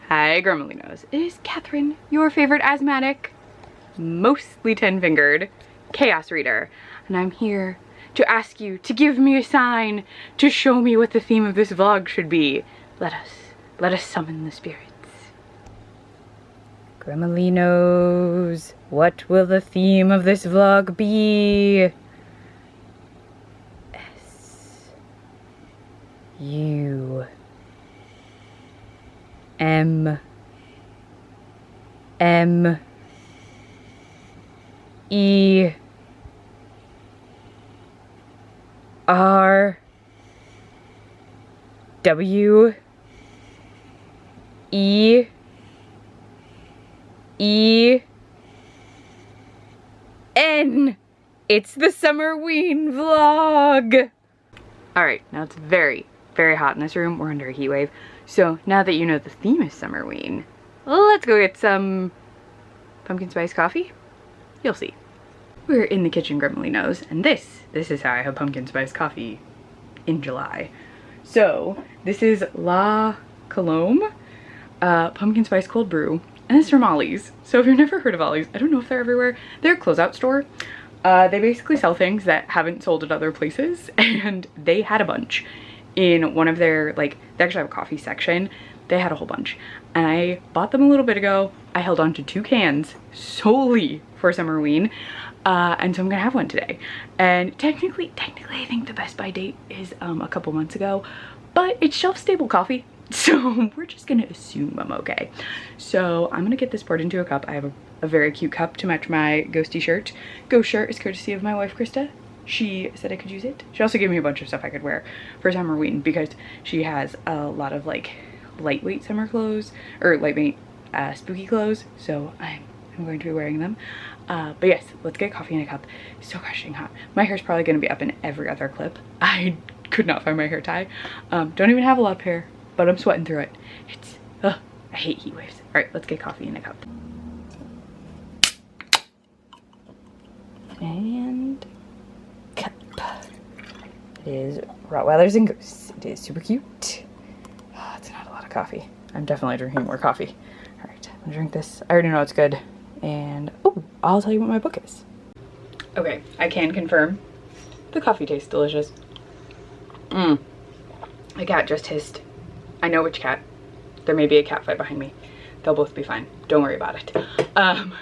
Hi Gremlinos, it is Catherine, your favorite asthmatic, mostly 10-fingered chaos reader, and I'm here to ask you to give me a sign to show me what the theme of this vlog should be. Let us summon the spirits. Gremlinos, what will the theme of this vlog be? S-U M M E R W E E N. It's the Summerween vlog. Alright, now it's very, very hot in this room. We're under a heat wave. So now that you know the theme is Summerween, let's go get some pumpkin spice coffee. You'll see. We're in the kitchen, Gremlinos, and this is how I have pumpkin spice coffee in July. So this is La Colombe pumpkin spice cold brew, and it's from Ollie's. So if you've never heard of Ollie's, I don't know if they're everywhere. They're a closeout store. They basically sell things that haven't sold at other places, and they had a bunch in one of their, like, they actually have a coffee section. They had a whole bunch, and I bought them a little bit ago. I held on to 2 cans solely for Summerween, and so I'm gonna have one today. And technically I think the best by date is a couple months ago, but it's shelf stable coffee, so we're just gonna assume I'm okay. So I'm gonna get this poured into a cup. I have a very cute cup to match my ghosty shirt. Ghost shirt is courtesy of my wife Krista. She said I could use it. She also gave me a bunch of stuff I could wear for Summerween because she has a lot of like lightweight summer clothes, or lightweight spooky clothes, so I'm going to be wearing them. But yes, let's get coffee in a cup. It's so goshing hot. My hair's probably going to be up in every other clip. I could not find my hair tie. Don't even have a lot of hair, but I'm sweating through it. It's, I hate heat waves. All right, let's get coffee in a cup. And cup. It is Rottweilers and Ghosts. It is super cute. Oh, it's not a lot of coffee. I'm definitely drinking more coffee. All right, I'm gonna drink this. I already know it's good. And, oh, I'll tell you what my book is. Okay, I can confirm the coffee tastes delicious. The cat just hissed. I know which cat. There may be a cat fight behind me. They'll both be fine. Don't worry about it.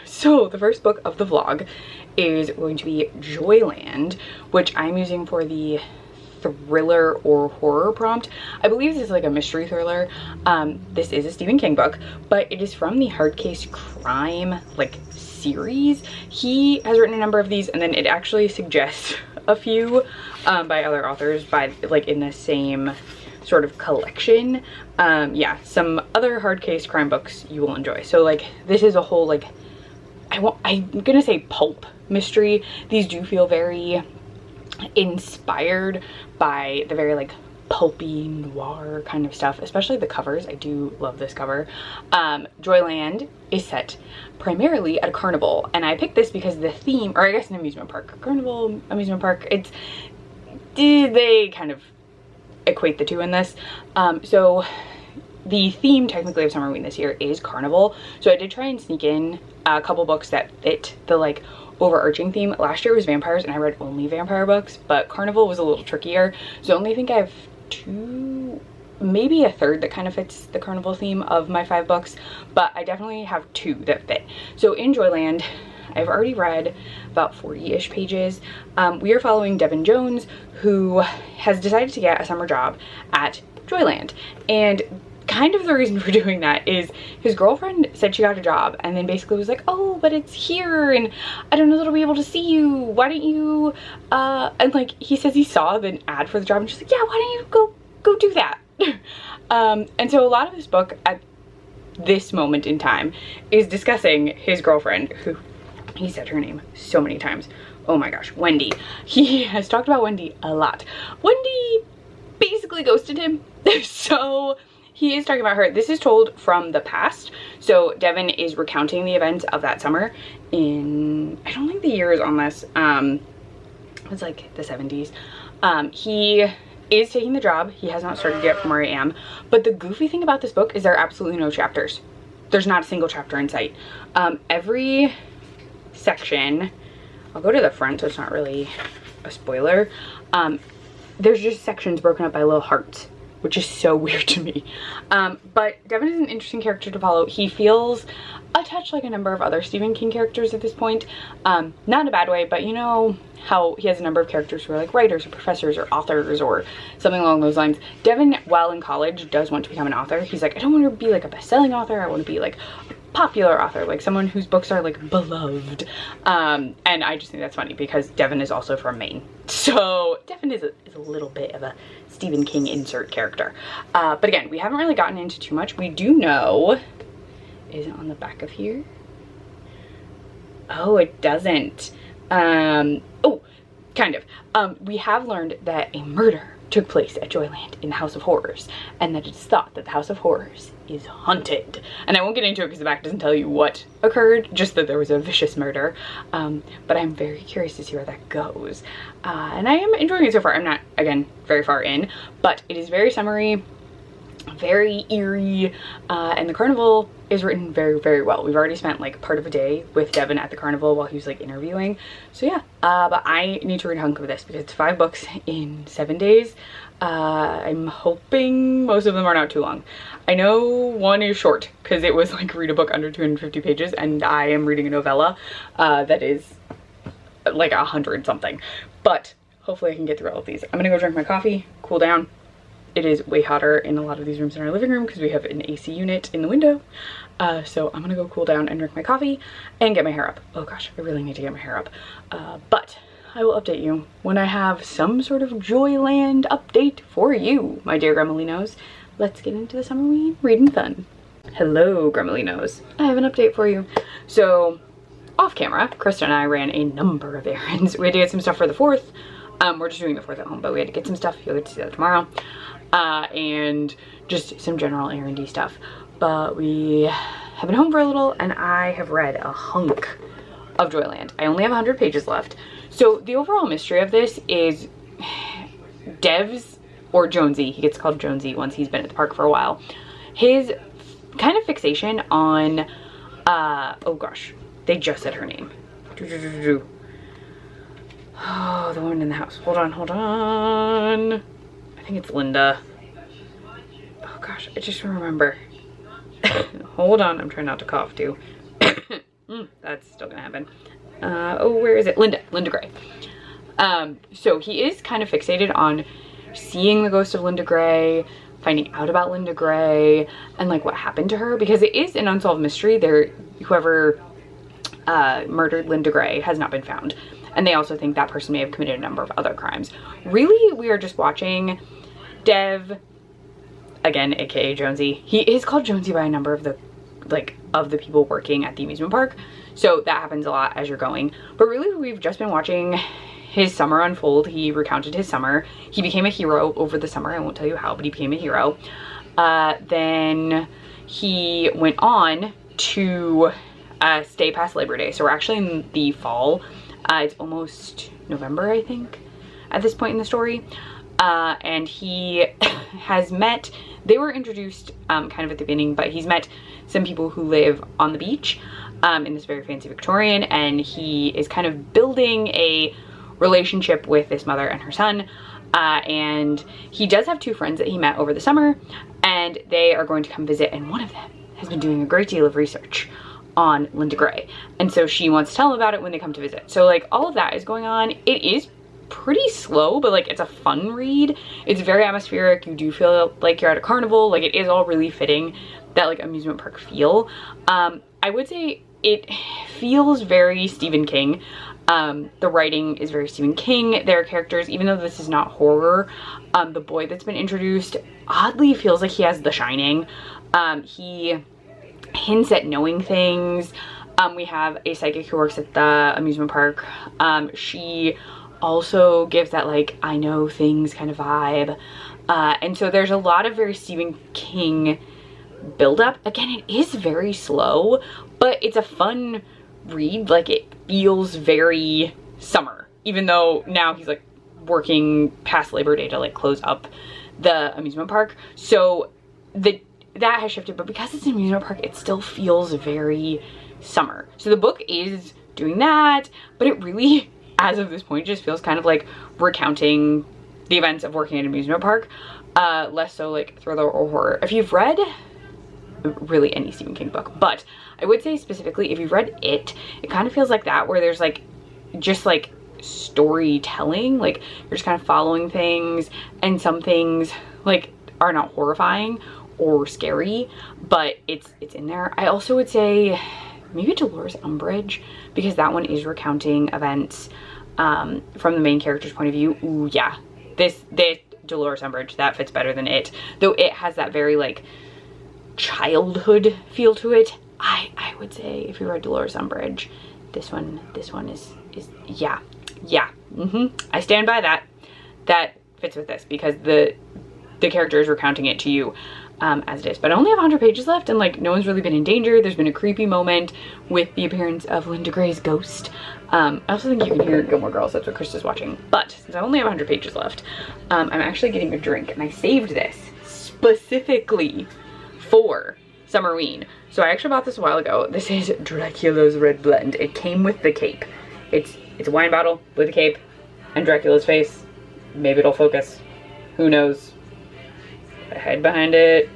So the first book of the vlog is going to be Joyland, which I'm using for the thriller or horror prompt. I believe this is like a mystery thriller. This is a Stephen King book, but it is from the hard case crime like series. He has written a number of these, and then it actually suggests a few by other authors by like in the same sort of collection. Yeah, some other hard case crime books you will enjoy. So like this is a whole like I'm gonna say pulp mystery. These do feel very inspired by the very like pulpy noir kind of stuff, especially the covers. I do love this cover. Joyland is set primarily at a carnival, and I picked this because the theme, or I guess an amusement park, carnival, amusement park, they kind of equate the two in this. So the theme technically of Summerween this year is carnival, so I did try and sneak in a couple books that fit the like overarching theme. Last year was vampires, and I read only vampire books, but carnival was a little trickier, so I only think I have 2, maybe a third that kind of fits the carnival theme of my 5 books, but I definitely have 2 that fit. So in Joyland, I've already read about 40-ish pages. We are following Devin Jones, who has decided to get a summer job at Joyland, and kind of the reason for doing that is his girlfriend said she got a job and then basically was like, oh, but it's here and I don't know that I'll be able to see you. Why don't you, and like he says he saw the ad for the job and she's like, yeah, why don't you go do that? And so a lot of this book at this moment in time is discussing his girlfriend, who he said her name so many times. Oh my gosh, Wendy. He has talked about Wendy a lot. Wendy basically ghosted him. So he is talking about her. This is told from the past. So Devin is recounting the events of that summer in, I don't think the year is on this. It was like the 70s. He is taking the job. He has not started yet from where I am. But the goofy thing about this book is there are absolutely no chapters. There's not a single chapter in sight. Every section, I'll go to the front so it's not really a spoiler. There's just sections broken up by little hearts, which is so weird to me. But Devin is an interesting character to follow. He feels a touch like a number of other Stephen King characters at this point. Not in a bad way, but you know how he has a number of characters who are like writers or professors or authors or something along those lines. Devin, while in college, does want to become an author. He's like, I don't want to be like a best-selling author. I want to be like a popular author, like someone whose books are like beloved. And I just think that's funny because Devin is also from Maine. So Devin is a little bit of a Stephen King insert character. But again, we haven't really gotten into too much. We do know, is it on the back of here? Oh, it doesn't. Oh, kind of. We have learned that a murder took place at Joyland in the House of Horrors, and that it's thought that the House of Horrors is haunted. And I won't get into it because the back doesn't tell you what occurred, just that there was a vicious murder. But I'm very curious to see where that goes. And I am enjoying it so far. I'm not, again, very far in, but it is very summery, very eerie, and the carnival is written very, very well. We've already spent like part of a day with Devin at the carnival while he was like interviewing. So yeah, but I need to read a hunk of this because it's 5 books in 7 days. I'm hoping most of them are not too long. I know one is short because it was like read a book under 250 pages, and I am reading a novella that is like 100 something. But hopefully I can get through all of these. I'm gonna go drink my coffee, cool down. It is way hotter in a lot of these rooms in our living room because we have an AC unit in the window. So I'm gonna go cool down and drink my coffee and get my hair up. Oh gosh, I really need to get my hair up. But I will update you when I have some sort of Joyland update for you, my dear Gremolinos. Let's get into the Summerween reading fun. Hello, Gremolinos. I have an update for you. So off camera, Krista and I ran a number of errands. We had to get some stuff for the 4th. We're just doing the 4th at home, but we had to get some stuff. You'll get to see that tomorrow. And just some general errandy stuff. But we have been home for a little, and I have read a hunk of Joyland. I only have 100 pages left. So the overall mystery of this is Dev's, or Jonesy, he gets called Jonesy once he's been at the park for a while, his kind of fixation on, oh gosh, they just said her name. Oh, the woman in the house. Hold on. I think it's Linda. Oh gosh, I just remember. Hold on, I'm trying not to cough too. That's still gonna happen. Oh, where is it? Linda Gray. So he is kind of fixated on seeing the ghost of Linda Gray, finding out about Linda Gray, and like what happened to her, because it is an unsolved mystery. Whoever murdered Linda Gray has not been found. And they also think that person may have committed a number of other crimes. Really, we are just watching Dev, again, aka Jonesy. He is called Jonesy by a number of the people working at the amusement park. So that happens a lot as you're going. But really, we've just been watching his summer unfold. He recounted his summer. He became a hero over the summer. I won't tell you how, but he became a hero. Then he went on to stay past Labor Day. So we're actually in the fall. It's almost November, I think, at this point in the story. And he has met, they were introduced kind of at the beginning, but he's met some people who live on the beach in this very fancy Victorian, and he is kind of building a relationship with this mother and her son. And he does have 2 friends that he met over the summer, and they are going to come visit, and one of them has been doing a great deal of research on Linda Gray, and so she wants to tell them about it when they come to visit. So like all of that is going on. It is pretty slow, but like it's a fun read. It's very atmospheric. You do feel like you're at a carnival. Like it is all really fitting that like amusement park feel. I would say it feels very Stephen King. The writing is very Stephen King. There are characters, even though this is not horror, the boy that's been introduced oddly feels like he has The Shining. He hints at knowing things. We have a psychic who works at the amusement park. She also gives that like I know things kind of vibe. And so there's a lot of very Stephen King buildup. Again, it is very slow, but it's a fun read. Like it feels very summer, even though now he's like working past Labor Day to like close up the amusement park. So that has shifted, but because it's an amusement park, it still feels very summer. So the book is doing that, but it really, as of this point, just feels kind of like recounting the events of working at an amusement park, less so like thriller or horror. If you've read really any Stephen King book, but I would say specifically if you've read it kind of feels like that, where there's like just like storytelling, like you're just kind of following things, and some things like are not horrifying or scary, but it's in there. I also would say maybe Dolores Umbridge, because that one is recounting events from the main character's point of view. Ooh, yeah, this Dolores Umbridge, that fits better than it, though it has that very like childhood feel to it. I would say if you read Dolores Umbridge, this one is yeah. I stand by that. That fits with this because the character is recounting it to you as it is. But I only have 100 pages left, and like no one's really been in danger. There's been a creepy moment with the appearance of Linda Gray's ghost. I also think you can hear Gilmore Girls. That's what Krista's watching. But since I only have 100 pages left, I'm actually getting a drink, and I saved this specifically for Summerween. So I actually bought this a while ago. This is Dracula's Red Blend. It came with the cape. It's a wine bottle with a cape and Dracula's face. Maybe it'll focus. Who knows? I hide behind it.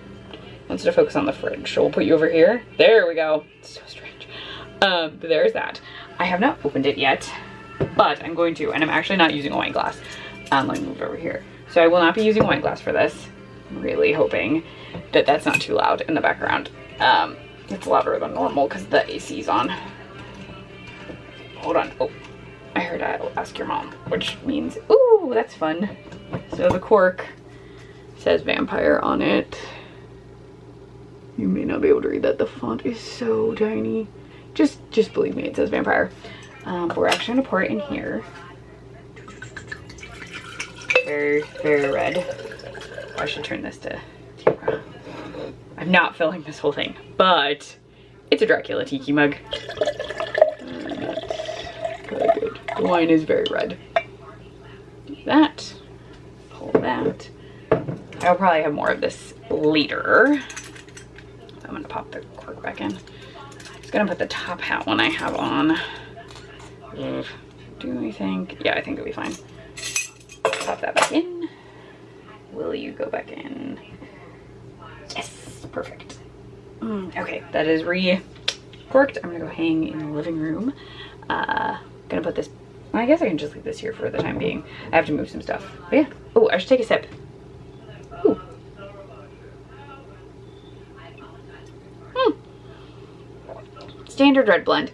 Wants to focus on the fridge. So we'll put you over here. There we go. It's so strange. But there's that. I have not opened it yet, but I'm going to, and I'm actually not using a wine glass. Let me move over here. So I will not be using a wine glass for this. I'm really hoping that that's not too loud in the background. It's louder than normal because the AC's on. Hold on. Oh, I heard I'll ask your mom, which means, ooh, that's fun. So the cork says vampire on it. You may not be able to read that. The font is so tiny. Just believe me, it says vampire. But we're actually gonna pour it in here. Very, very red. I should turn this to camera. I'm not filling this whole thing, but it's a Dracula tiki mug. Very good. The wine is very red. Do that. Pull that. I'll probably have more of this later. I'm gonna pop the cork back in. I'm just gonna put the top hat one I have on. Do we think? Yeah, I think it'll be fine. Pop that back in. Will you go back in? Yes, perfect. Okay, that is re-corked. I'm gonna go hang in the living room. Gonna put this, well, I guess I can just leave this here for the time being. I have to move some stuff. But yeah. Oh, I should take a sip. Ooh. Standard red blend.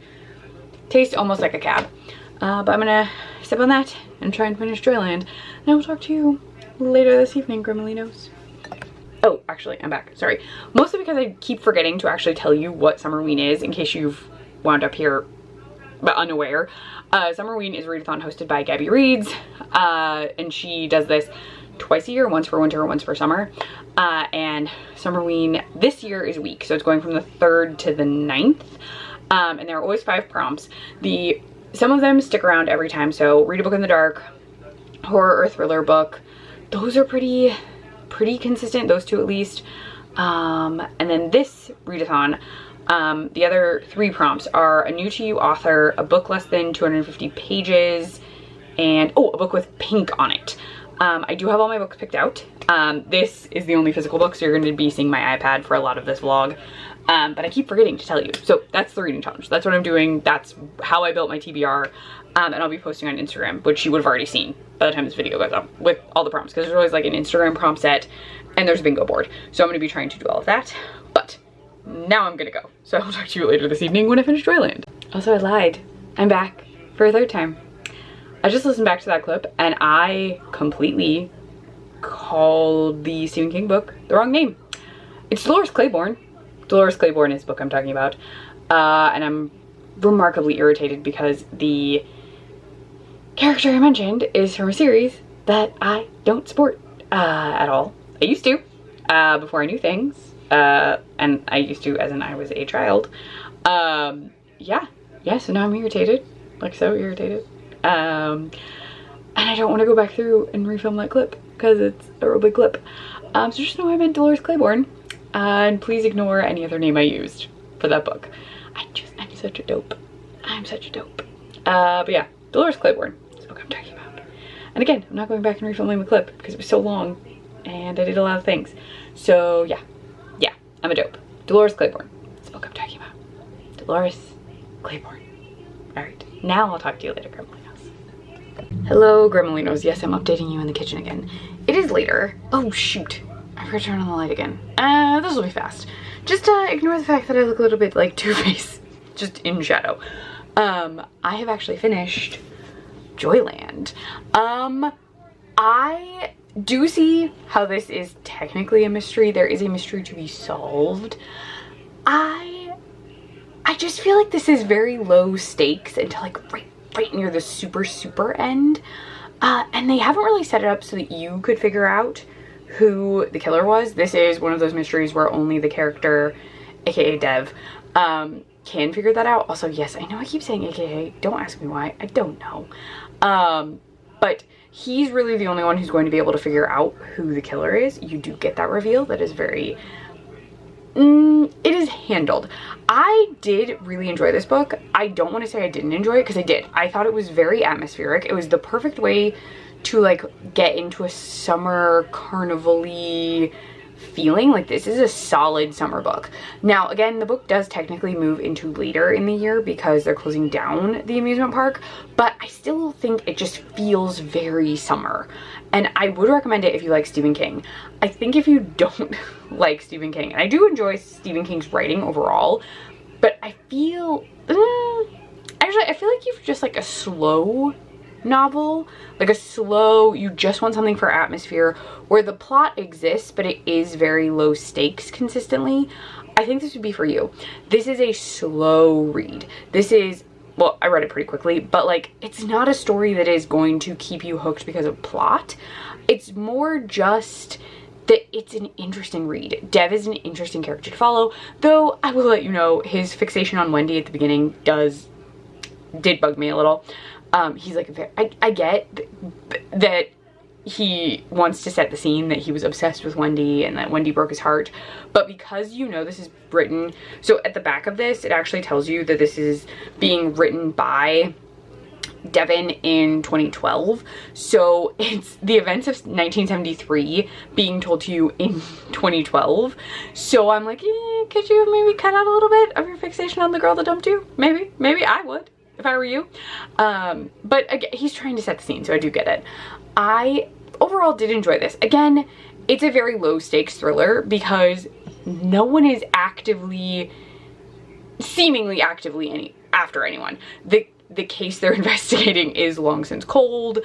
Tastes almost like a cab. But I'm gonna sip on that and try and finish Joyland. And I will talk to you later this evening, Grimalinos. Oh, actually, I'm back. Sorry. Mostly because I keep forgetting to actually tell you what Summerween is in case you've wound up here but unaware. Summerween is a readathon hosted by Gabby Reads, and she does this twice a year, once for winter, once for summer. And Summerween this year is a week, so it's going from the 3rd to the 9th. And there are always 5 prompts. Some of them stick around every time, so read a book in the dark, horror or thriller book. Those are pretty consistent, those 2 at least. And then this readathon, the other 3 prompts are a new to you author, a book less than 250 pages, and a book with pink on it. I do have all my books picked out. This is the only physical book, so you're going to be seeing my iPad for a lot of this vlog. But I keep forgetting to tell you. So that's the reading challenge. That's what I'm doing. That's how I built my TBR. And I'll be posting on Instagram, which you would have already seen by the time this video goes up with all the prompts, because there's always like an Instagram prompt set and there's a bingo board. So I'm going to be trying to do all of that. But now I'm going to go. So I'll talk to you later this evening when I finish Joyland. Also, I lied. I'm back for a 3rd time. I just listened back to that clip and I completely called the Stephen King book the wrong name. It's Dolores Claiborne. Dolores Claiborne is the book I'm talking about. And I'm remarkably irritated because the character I mentioned is from a series that I don't support at all. I used to before I knew things. And I used to as in I was a child. Yeah, so now I'm irritated. Like so irritated. and I don't want to go back through and refilm that clip because it's a real big clip. So just know I meant Dolores Claiborne, and please ignore any other name I used for that book. I'm such a dope. I'm such a dope. But yeah, Dolores Claiborne is the book I'm talking about. And again, I'm not going back and refilming the clip because it was so long and I did a lot of things. So yeah, I'm a dope. Dolores Claiborne is the book I'm talking about. Dolores Claiborne. All right, now I'll talk to you later, Gremolinos. Hello, Gremolinos. Yes, I'm updating you in the kitchen again. It is later. Oh shoot, I forgot to turn on the light again. This will be fast. Just ignore the fact that I look a little bit like Two-Face, just in shadow. I have actually finished Joyland. I do see how this is technically a mystery. There is a mystery to be solved. I just feel like this is very low stakes until like right near the super end. And they haven't really set it up so that you could figure out who the killer was. This is one of those mysteries where only the character, aka Dev, can figure that out. Also, yes, I know I keep saying aka, don't ask me why, I don't know. But he's really the only one who's going to be able to figure out who the killer is. You do get that reveal that is very, it is handled. I did really enjoy this book. I don't want to say I didn't enjoy it because I did. I thought it was very atmospheric. It was the perfect way to like get into a summer carnival-y feeling. Like, this is a solid summer book. Now again, the book does technically move into later in the year because they're closing down the amusement park, but I still think it just feels very summer, and I would recommend it if you like Stephen King. I think if you don't like Stephen King, and I do enjoy Stephen King's writing overall, but I feel actually I feel like you've just like a slow novel, like a slow, you just want something for atmosphere where the plot exists but it is very low stakes consistently. I think this would be for you. This is a slow read. This is, well, I read it pretty quickly, but like, it's not a story that is going to keep you hooked because of plot. It's more just that it's an interesting read. Dev is an interesting character to follow, though I will let you know his fixation on Wendy at the beginning did bug me a little. He's like, I get that he wants to set the scene that he was obsessed with Wendy and that Wendy broke his heart, but because you know this is written, so at the back of this it actually tells you that this is being written by Devin in 2012, so it's the events of 1973 being told to you in 2012. So I'm like, could you maybe cut out a little bit of your fixation on the girl that dumped you? Maybe I would if I were you. But again, he's trying to set the scene, so I do get it. I overall did enjoy this. Again, it's a very low stakes thriller because no one is seemingly actively after anyone. The case they're investigating is long since cold.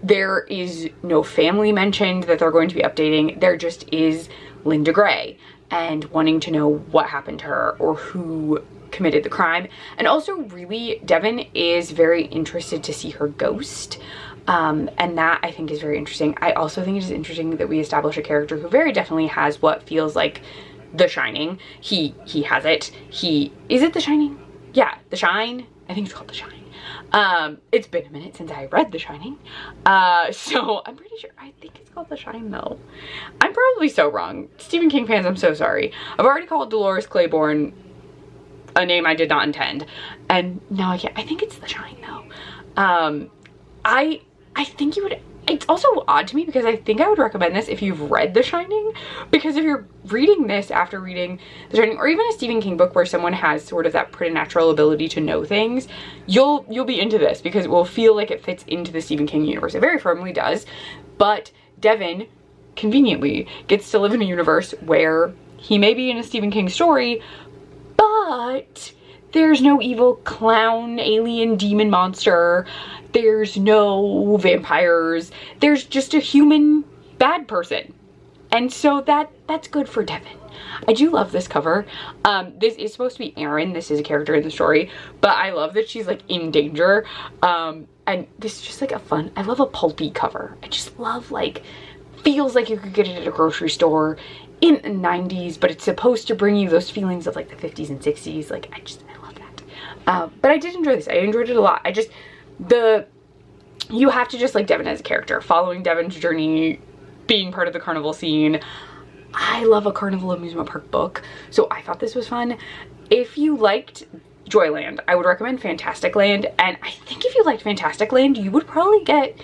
There is no family mentioned that they're going to be updating. There just is Linda Gray and wanting to know what happened to her or who committed the crime. And also really, Devin is very interested to see her ghost. And that I think is very interesting. I also think it is interesting that we establish a character who very definitely has what feels like The Shining. He has it. Is it The Shining? Yeah, The Shine. I think it's called The Shine. It's been a minute since I read The Shining. So I'm pretty sure, I think it's called The Shine though. I'm probably so wrong. Stephen King fans, I'm so sorry. I've already called Dolores Claiborne a name I did not intend, and now I can't. I think it's The Shine though. I think you would, it's also odd to me because I think I would recommend this if you've read The Shining, because if you're reading this after reading The Shining, or even a Stephen King book where someone has sort of that preternatural ability to know things, you'll be into this because it will feel like it fits into the Stephen King universe. It very firmly does, but Devin conveniently gets to live in a universe where he may be in a Stephen King story, but there's no evil clown, alien, demon monster. There's no vampires. There's just a human bad person. And so that's good for Devin. I do love this cover. This is supposed to be Erin. This is a character in the story, but I love that she's like in danger. And this is just like a fun, I love a pulpy cover. I just love, like, feels like you could get it at a grocery store in the 90s, but it's supposed to bring you those feelings of like the 50s and 60s. Like, I love that. But I did enjoy this. I enjoyed it a lot. The you have to just like Devin as a character, following Devin's journey, being part of the carnival scene. I love a carnival amusement park book, so I thought this was fun. If you liked Joyland, I would recommend Fantastic Land, and I think if you liked Fantastic Land, you would probably get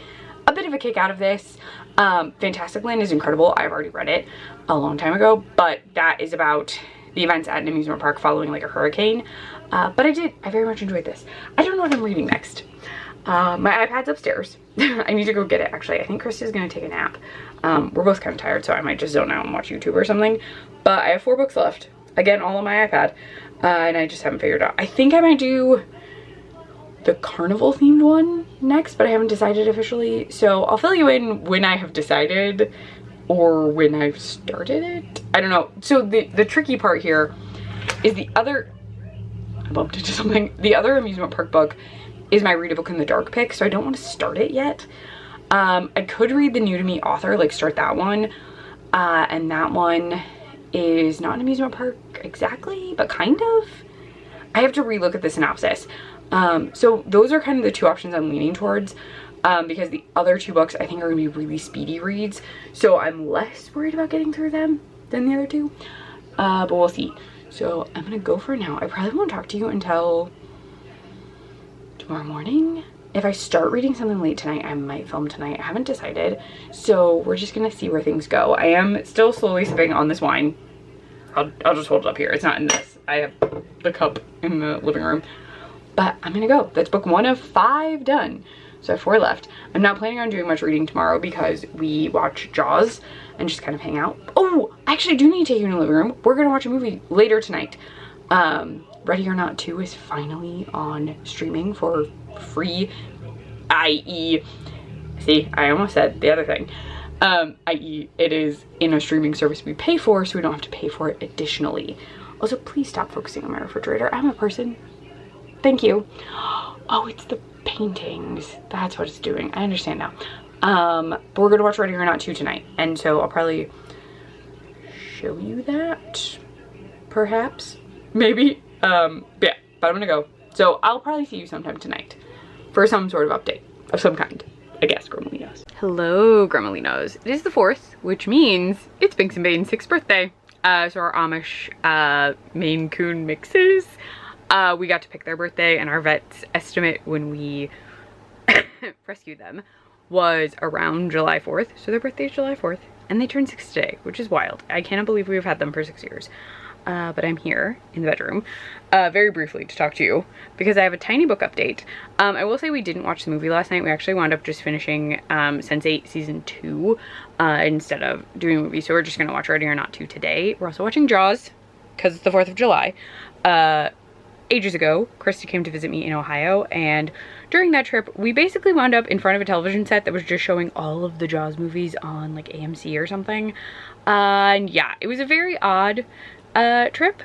a bit of a kick out of this. Fantastic Land is incredible. I've already read it a long time ago, but that is about the events at an amusement park following like a hurricane. But I very much enjoyed this. I don't know what I'm reading next. My iPad's upstairs. I need to go get it, actually. I think Krista's gonna take a nap. We're both kind of tired, so I might just zone out and watch YouTube or something. But I have 4 books left. Again, all on my iPad. And I just haven't figured out. I think I might do the carnival themed one next, but I haven't decided officially. So I'll fill you in when I have decided or when I've started it. I don't know. So the tricky part here is I bumped into something. The other amusement park book is my Read a Book in the Dark pick, so I don't want to start it yet. I could read the new to me author, like start that one. And that one is not an amusement park exactly, but kind of. I have to relook at the synopsis. So those are kind of the 2 options I'm leaning towards, because the other 2 books I think are gonna be really speedy reads. So I'm less worried about getting through them than the other 2, but we'll see. So I'm gonna go for now. I probably won't talk to you until tomorrow morning. If I start reading something late tonight, I might film tonight. I haven't decided. So we're just gonna see where things go. I am still slowly sipping on this wine. I'll just hold it up here. It's not in this. I have the cup in the living room. But I'm gonna go. That's book 1 of 5 done. So I have 4 left. I'm not planning on doing much reading tomorrow because we watch Jaws and just kind of hang out. Oh, I actually do need to take you in the living room. We're gonna watch a movie later tonight. Ready or Not 2 is finally on streaming for free, i.e. see, I almost said the other thing. I.e. it is in a streaming service we pay for, so we don't have to pay for it additionally. Also, please stop focusing on my refrigerator. I'm a person. Thank you. Oh, it's the paintings. That's what it's doing. I understand now. But we're gonna watch Ready or Not 2 tonight, and so I'll probably show you that, perhaps, maybe. Yeah, but I'm gonna go. So I'll probably see you sometime tonight for some sort of update of some kind. I guess, Gremolinos. Hello, Gremolinos. It is the 4th, which means it's Binks and Bane's 6th birthday. So our Amish Maine Coon mixes, we got to pick their birthday, and our vet's estimate when we rescued them was around July 4th. So their birthday is July 4th, and they turned 6 today, which is wild. I cannot believe we've had them for 6 years. But I'm here in the bedroom very briefly to talk to you because I have a tiny book update. I will say we didn't watch the movie last night. We actually wound up just finishing Sense8 season 2 instead of doing a movie. So we're just gonna watch Ready or Not 2 today. We're also watching Jaws because it's the 4th of July. Ages ago, Krista came to visit me in Ohio, and during that trip we basically wound up in front of a television set that was just showing all of the Jaws movies on like AMC or something. And yeah, it was a very odd trip,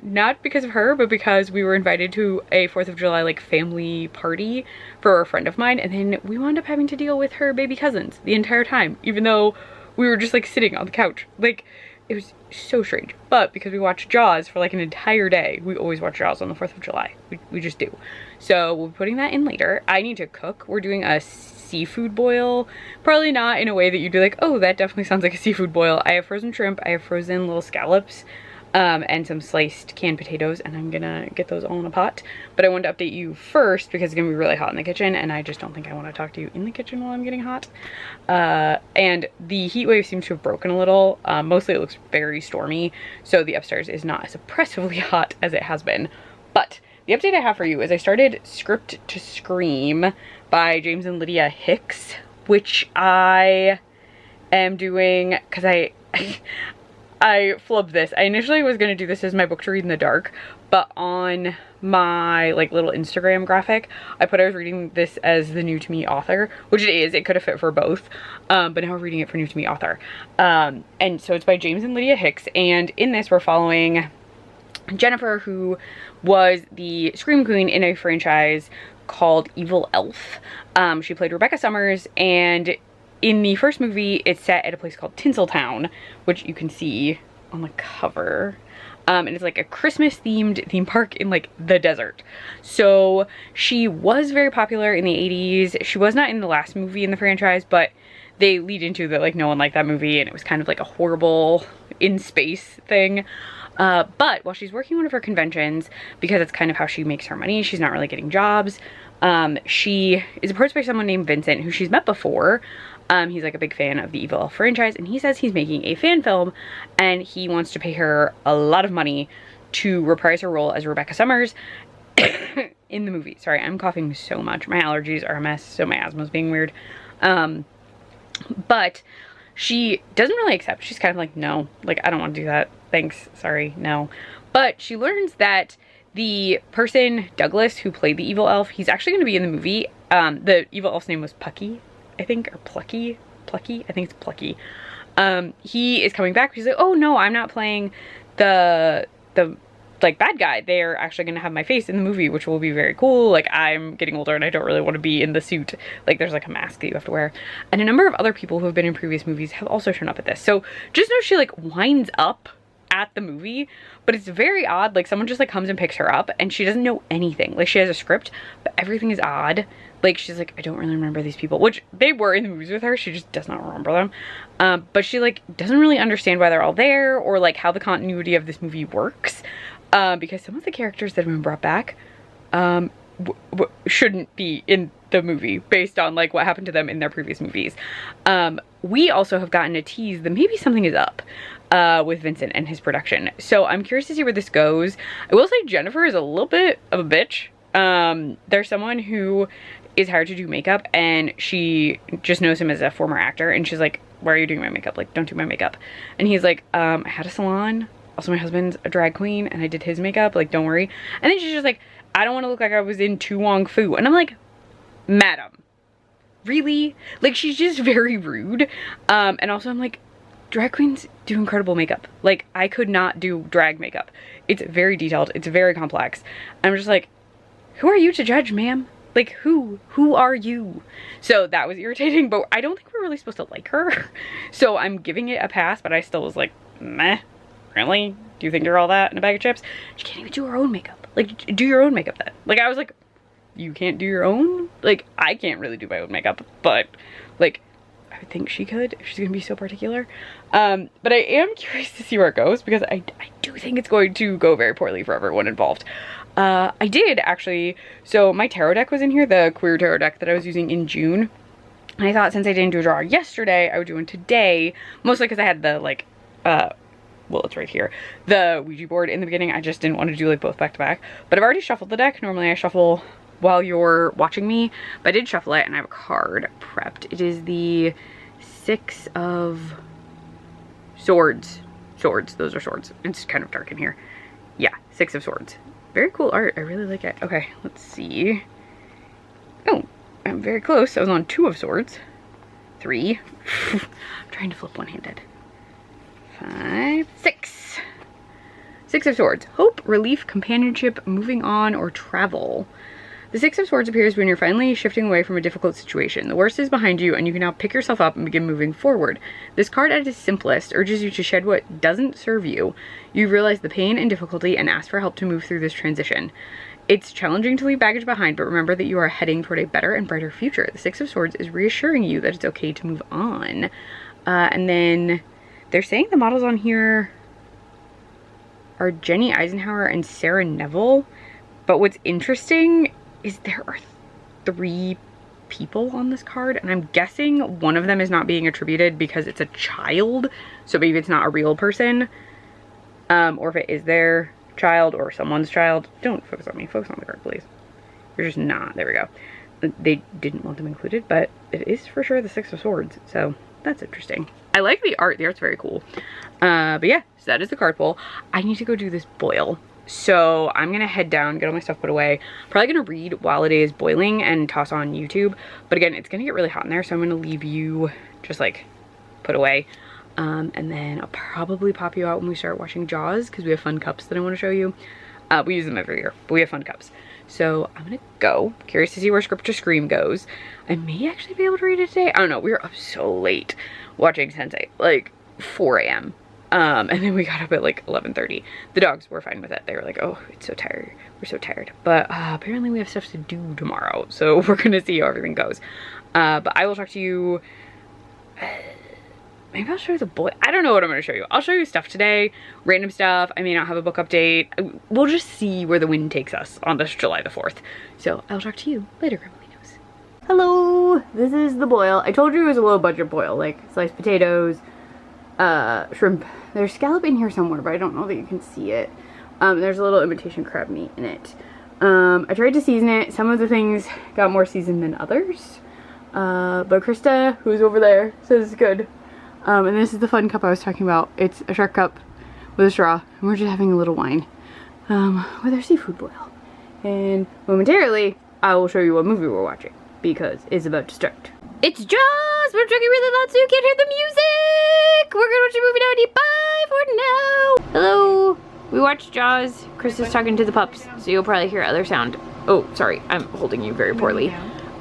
not because of her, but because we were invited to a 4th of July like family party for a friend of mine, and then we wound up having to deal with her baby cousins the entire time, even though we were just like sitting on the couch. Like, it was so strange. But because we watched Jaws for like an entire day, we always watch Jaws on the 4th of July. We just do. So we'll be putting that in later. I need to cook. We're doing a seafood boil. Probably not in a way that you'd be like, oh, that definitely sounds like a seafood boil. I have frozen shrimp. I have frozen little scallops. And some sliced canned potatoes, and I'm gonna get those all in a pot. But I wanted to update you first because it's gonna be really hot in the kitchen, and I just don't think I want to talk to you in the kitchen while I'm getting hot. And the heat wave seems to have broken a little. Mostly it looks very stormy, so the upstairs is not as oppressively hot as it has been. But the update I have for you is I started Script to Scream by James and Lydia Hicks, which I am doing because I flubbed this. I initially was going to do this as my book to read in the dark, but on my like little Instagram graphic, I put I was reading this as the new to me author, which it is. It could have fit for both, but now we're reading it for new to me author. And so it's by James and Lydia Hicks, and in this we're following Jennifer, who was the Scream Queen in a franchise called Evil Elf. She played Rebecca Summers, and in the first movie, it's set at a place called Tinseltown, which you can see on the cover. And it's like a Christmas themed theme park in like the desert. So she was very popular in the 80s. She was not in the last movie in the franchise, but they lead into that like no one liked that movie and it was kind of like a horrible in space thing. But while she's working one of her conventions, because that's kind of how she makes her money, she's not really getting jobs. She is approached by someone named Vincent who she's met before. He's like a big fan of the Evil Elf franchise, and he says he's making a fan film and he wants to pay her a lot of money to reprise her role as Rebecca Summers in the movie. Sorry, I'm coughing so much. My allergies are a mess, so my asthma's being weird. But she doesn't really accept. She's kind of like, no, like, I don't want to do that. Thanks. Sorry. No. But she learns that the person, Douglas, who played the evil elf, he's actually going to be in the movie. The evil elf's name was Pucky, I think, or Plucky. I think it's Plucky. He is coming back. He's like, oh no, I'm not playing the like bad guy. They're actually gonna have my face in the movie, which will be very cool. Like, I'm getting older and I don't really want to be in the suit. Like, there's like a mask that you have to wear. And a number of other people who have been in previous movies have also shown up at this. So just know she like winds up at the movie, but it's very odd. Like, someone just like comes and picks her up and she doesn't know anything. Like, she has a script, but everything is odd. Like, she's like, I don't really remember these people, which they were in the movies with her. She just does not remember them. But she like doesn't really understand why they're all there or like how the continuity of this movie works. Because some of the characters that have been brought back shouldn't be in the movie based on like what happened to them in their previous movies. We also have gotten a tease that maybe something is up with Vincent and his production. So I'm curious to see where this goes. I will say Jennifer is a little bit of a bitch. There's someone who is hired to do makeup and she just knows him as a former actor and she's like, why are you doing my makeup? Like, don't do my makeup. And he's like, I had a salon. Also, my husband's a drag queen and I did his makeup. Like, don't worry. And then she's just like, I don't want to look like I was in Tu Wong Fu. And I'm like, madam, really? Like, she's just very rude. And also I'm like, drag queens do incredible makeup. Like, I could not do drag makeup. It's very detailed. It's very complex. I'm just like, who are you to judge, ma'am? Like, who are you? So that was irritating, but I don't think we're really supposed to like her. So I'm giving it a pass, but I still was like, meh, really? Do you think you're all that in a bag of chips? She can't even do her own makeup. Like, do your own makeup then. Like, I was like, you can't do your own? Like, I can't really do my own makeup, but like, I would think she could if she's gonna be so particular. But I am curious to see where it goes because I do think it's going to go very poorly for everyone involved. I did actually, so my tarot deck was in here, the queer tarot deck that I was using in June. And I thought since I didn't do a draw yesterday, I would do one today, mostly because I had the like, well, it's right here, the Ouija board in the beginning. I just didn't want to do like both back to back, but I've already shuffled the deck. Normally I shuffle while you're watching me, but I did shuffle it and I have a card prepped. It is the Six of Swords. Those are swords. It's kind of dark in here. Yeah, Six of Swords. Very cool art. I really like it. Okay, let's see. Oh, I'm very close. I was on Two of Swords. 3. I'm trying to flip one-handed. 5, 6. Six of Swords. Hope, relief, companionship, moving on, or travel. The Six of Swords appears when you're finally shifting away from a difficult situation. The worst is behind you and you can now pick yourself up and begin moving forward. This card at its simplest urges you to shed what doesn't serve you. You realize the pain and difficulty and ask for help to move through this transition. It's challenging to leave baggage behind, but remember that you are heading toward a better and brighter future. The Six of Swords is reassuring you that it's okay to move on. And then they're saying the models on here are Jenny Eisenhower and Sarah Neville. But what's interesting is there are 3 people on this card, and I'm guessing one of them is not being attributed because it's a child, so maybe it's not a real person, or if it is their child or someone's child. Don't focus on me, focus on the card, please. You're just not. There we go. They didn't want them included, but it is for sure the Six of Swords, so that's interesting. I like the art. The art's very cool. But yeah, so that is the card pull. I need to go do this boil. So I'm gonna head down, get all my stuff put away. Probably gonna read while it is boiling and toss on YouTube. But again, it's gonna get really hot in there, so I'm gonna leave you just like put away. And then I'll probably pop you out when we start watching Jaws because we have fun cups that I want to show you. We use them every year, but we have fun cups. So I'm gonna go. Curious to see where Script to Scream goes. I may actually be able to read it today. I don't know. We were up so late watching Sense8, like 4 a.m. And then we got up at like 11:30. The dogs were fine with it. They were like, oh, it's so tired. We're so tired. But apparently we have stuff to do tomorrow. So we're gonna see how everything goes. But I will talk to you. Maybe I'll show you the boy. I don't know what I'm gonna show you. I'll show you stuff today, random stuff. I may not have a book update. We'll just see where the wind takes us on this July the 4th. So I'll talk to you later, Grandmalinos. Hello, this is the boil. I told you it was a low budget boil, like sliced potatoes, shrimp. There's scallop in here somewhere, but I don't know that you can see it. There's a little imitation crab meat in it. I tried to season it. Some of the things got more seasoned than others. But Krista, who's over there, says it's good. And this is the fun cup I was talking about. It's a shark cup with a straw, and we're just having a little wine with our seafood boil. And momentarily, I will show you what movie we're watching, because it's about to start. It's Jaws! We're drinking really loud so you can't hear the music! We're gonna watch a movie now. Bye for now! Hello! We watched Jaws. Chris is talking to the pups, so you'll probably hear other sound. Oh, sorry, I'm holding you very poorly.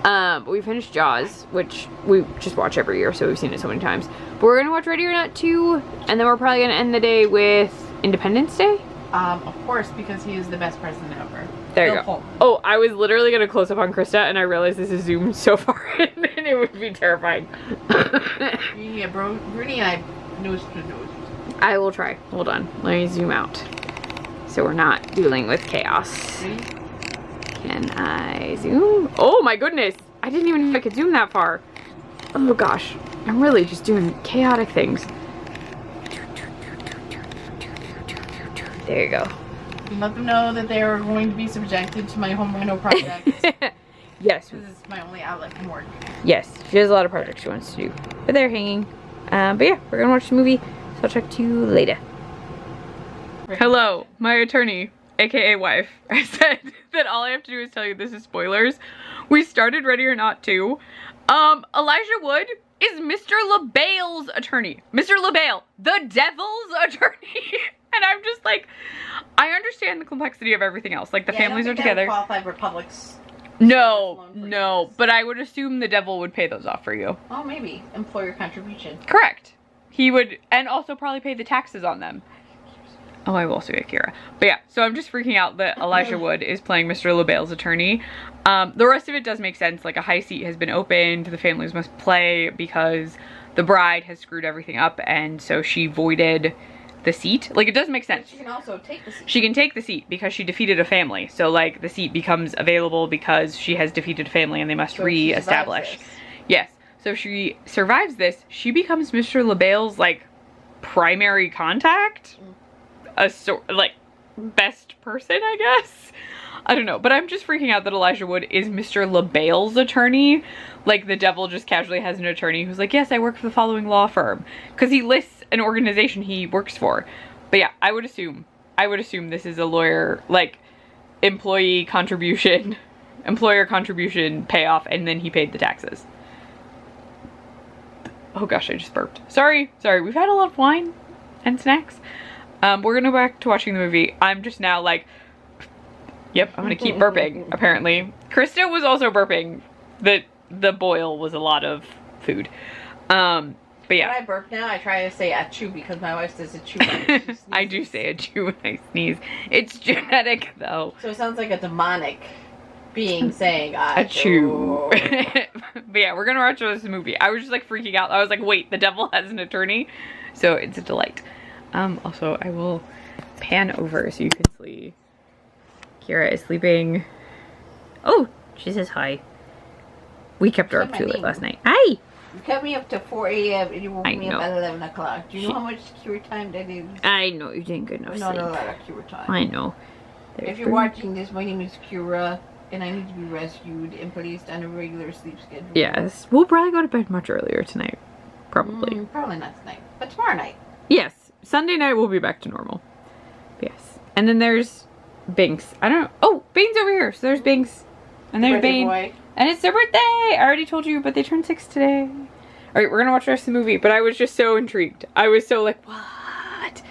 But we finished Jaws, which we just watch every year, so we've seen it so many times. But we're gonna watch Ready or Not 2, and then we're probably gonna end the day with Independence Day? Of course, because he is the best president ever. There you go. Oh, I was literally gonna close up on Krista, and I realized this is zoomed so far in, and it would be terrifying. Yeah, bro, Rudy and I nose to nose. I will try. Hold on. Let me zoom out, so we're not dealing with chaos. Ready? Can I zoom? Oh my goodness! I didn't even know I could zoom that far. Oh gosh. I'm really just doing chaotic things. There you go. Let them know that they are going to be subjected to my home reno project. Yes. This is my only outlet from work. Yes. She has a lot of projects she wants to do. But they're hanging. But yeah, we're gonna watch the movie. So I'll talk to you later. Hello, my attorney, aka wife. I said that all I have to do is tell you this is spoilers. We started Ready or Not 2. Elijah Wood is Mr. LaBelle's attorney. Mr. LaBelle, the devil's attorney. And I'm just like, I understand the complexity of everything else. Like the families are together. Qualified Republics. No, but I would assume the devil would pay those off for you. Oh, maybe. Employer contribution. Correct. He would, and also probably pay the taxes on them. Oh, I will also get Kira. But yeah, so I'm just freaking out that Elijah Wood is playing Mr. LaBelle's attorney. The rest of it does make sense. Like a high seat has been opened. The families must play because the bride has screwed everything up, and so she voided the seat. Like it does make sense. But she can also take the seat. She can take the seat because she defeated a family. So like the seat becomes available because she has defeated a family and they must re-establish. Yes. So if she survives this, she becomes Mr. LaBelle's like primary contact. Like best person, I guess. I don't know, but I'm just freaking out that Elijah Wood is Mr. LaBelle's attorney. Like the devil just casually has an attorney who's like, yes, I work for the following law firm, because he lists an organization he works for. But yeah, I would assume this is a lawyer, like employer contribution payoff, and then he paid the taxes. Oh gosh, I just burped. Sorry, we've had a lot of wine and snacks. We're gonna go back to watching the movie. I'm just now like, yep, I'm gonna keep burping, apparently. Krista was also burping. The boil was a lot of food. But yeah. When I burp now, I try to say achoo because my wife says achoo. I do say achoo when I sneeze. It's genetic though. So it sounds like a demonic being saying achoo. But yeah, we're gonna watch this movie. I was just like freaking out. I was like, wait, the devil has an attorney? So it's a delight. Also, I will pan over so you can see. Kira is sleeping. Oh, she says hi. We kept her up too late last night. Hi! You kept me up to 4 a.m. and you woke me up at 11 o'clock. Do you know how much cure time that is? I know, you didn't get enough sleep. Not a lot of cure time. I know. If you're watching this, my name is Kira, and I need to be rescued and placed on a regular sleep schedule. Yes, we'll probably go to bed much earlier tonight. Probably. Probably not tonight, but tomorrow night. Yes. Sunday night we'll be back to normal. Yes. And then there's Binks. I don't know. Oh, Bane's over here. So there's Binks. And there's Bane. Boy. And it's their birthday! I already told you, but they turned 6 today. Alright, we're gonna watch the rest of the movie, but I was just so intrigued. I was so like, what?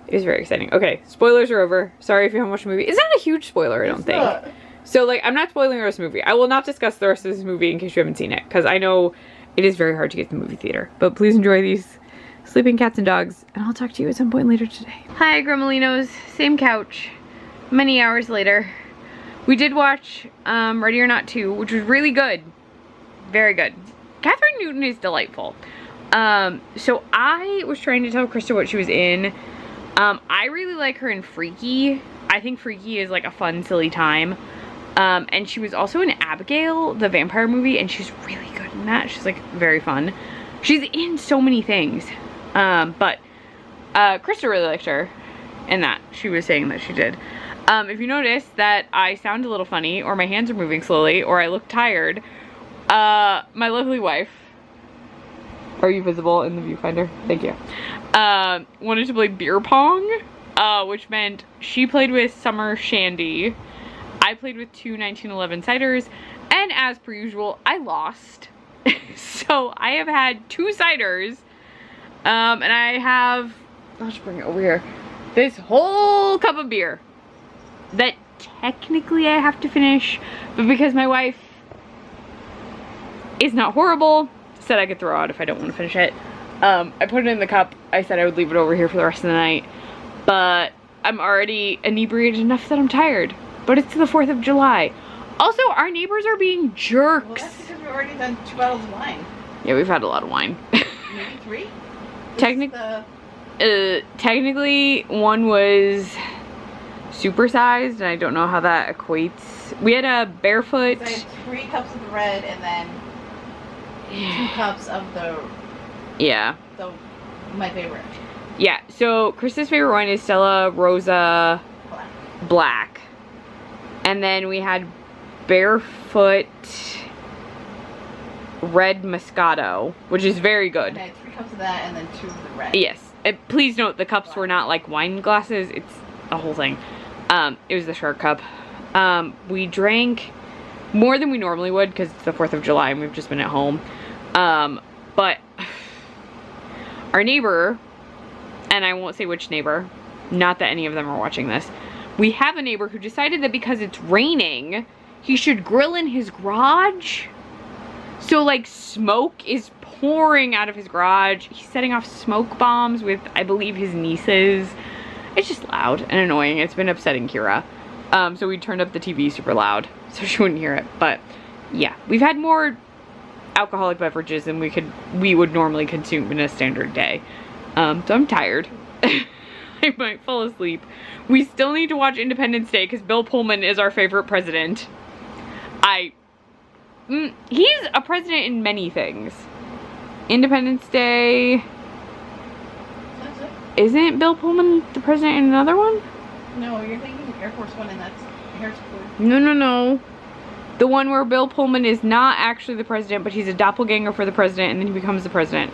It was very exciting. Okay, spoilers are over. Sorry if you haven't watched the movie. It's not a huge spoiler, I don't think. Not. So, like, I'm not spoiling the rest of the movie. I will not discuss the rest of this movie in case you haven't seen it, because I know it is very hard to get to the movie theater. But please enjoy these sleeping cats and dogs, and I'll talk to you at some point later today. Hi, Gremolinos. Same couch. Many hours later. We did watch Ready or Not 2, which was really good. Very good. Catherine Newton is delightful. So I was trying to tell Krista what she was in. I really like her in Freaky. I think Freaky is like a fun, silly time. And she was also in Abigail, the vampire movie, and she's really good in that. She's like very fun. She's in so many things. But Krista really liked her in that. She was saying that she did. If you notice that I sound a little funny, or my hands are moving slowly, or I look tired, my lovely wife, are you visible in the viewfinder? Thank you. Wanted to play beer pong, which meant she played with Summer Shandy. I played with two 1911 ciders, and as per usual, I lost. So I have had 2 ciders, and I have, I'll just bring it over here, this whole cup of beer that technically I have to finish, but because my wife is not horrible, said I could throw out if I don't want to finish it. I put it in the cup. I said I would leave it over here for the rest of the night, but I'm already inebriated enough that I'm tired. But it's the 4th of July. Also, our neighbors are being jerks. Well, that's because we've already done 2 bottles of wine. Yeah, we've had a lot of wine. Maybe 3? Technically, one was supersized, and I don't know how that equates. We had a barefoot. I had 3 cups of the red, and then 2 cups of the. Yeah. My favorite. Yeah. So Krista's favorite wine is Stella Rosa Black, and then we had barefoot red Moscato, which is very good. I had 3 cups of that, and then 2 of the red. Yes. Please note the cups were not like wine glasses. It's a whole thing. It was the shark cup. We drank more than we normally would because it's the 4th of July and we've just been at home. But our neighbor, and I won't say which neighbor, not that any of them are watching this. We have a neighbor who decided that because it's raining, he should grill in his garage. So like smoke is pouring out of his garage. He's setting off smoke bombs with, I believe, his nieces. It's just loud and annoying. It's been upsetting Kira. So we turned up the TV super loud so she wouldn't hear it. But yeah, we've had more alcoholic beverages than we would normally consume in a standard day. So I'm tired. I might fall asleep. We still need to watch Independence Day because Bill Pullman is our favorite president. He's a president in many things. Independence Day. Isn't Bill Pullman the president in another one? No, you're thinking Air Force One, and that's Harrison Ford. No. The one where Bill Pullman is not actually the president, but he's a doppelganger for the president, and then he becomes the president.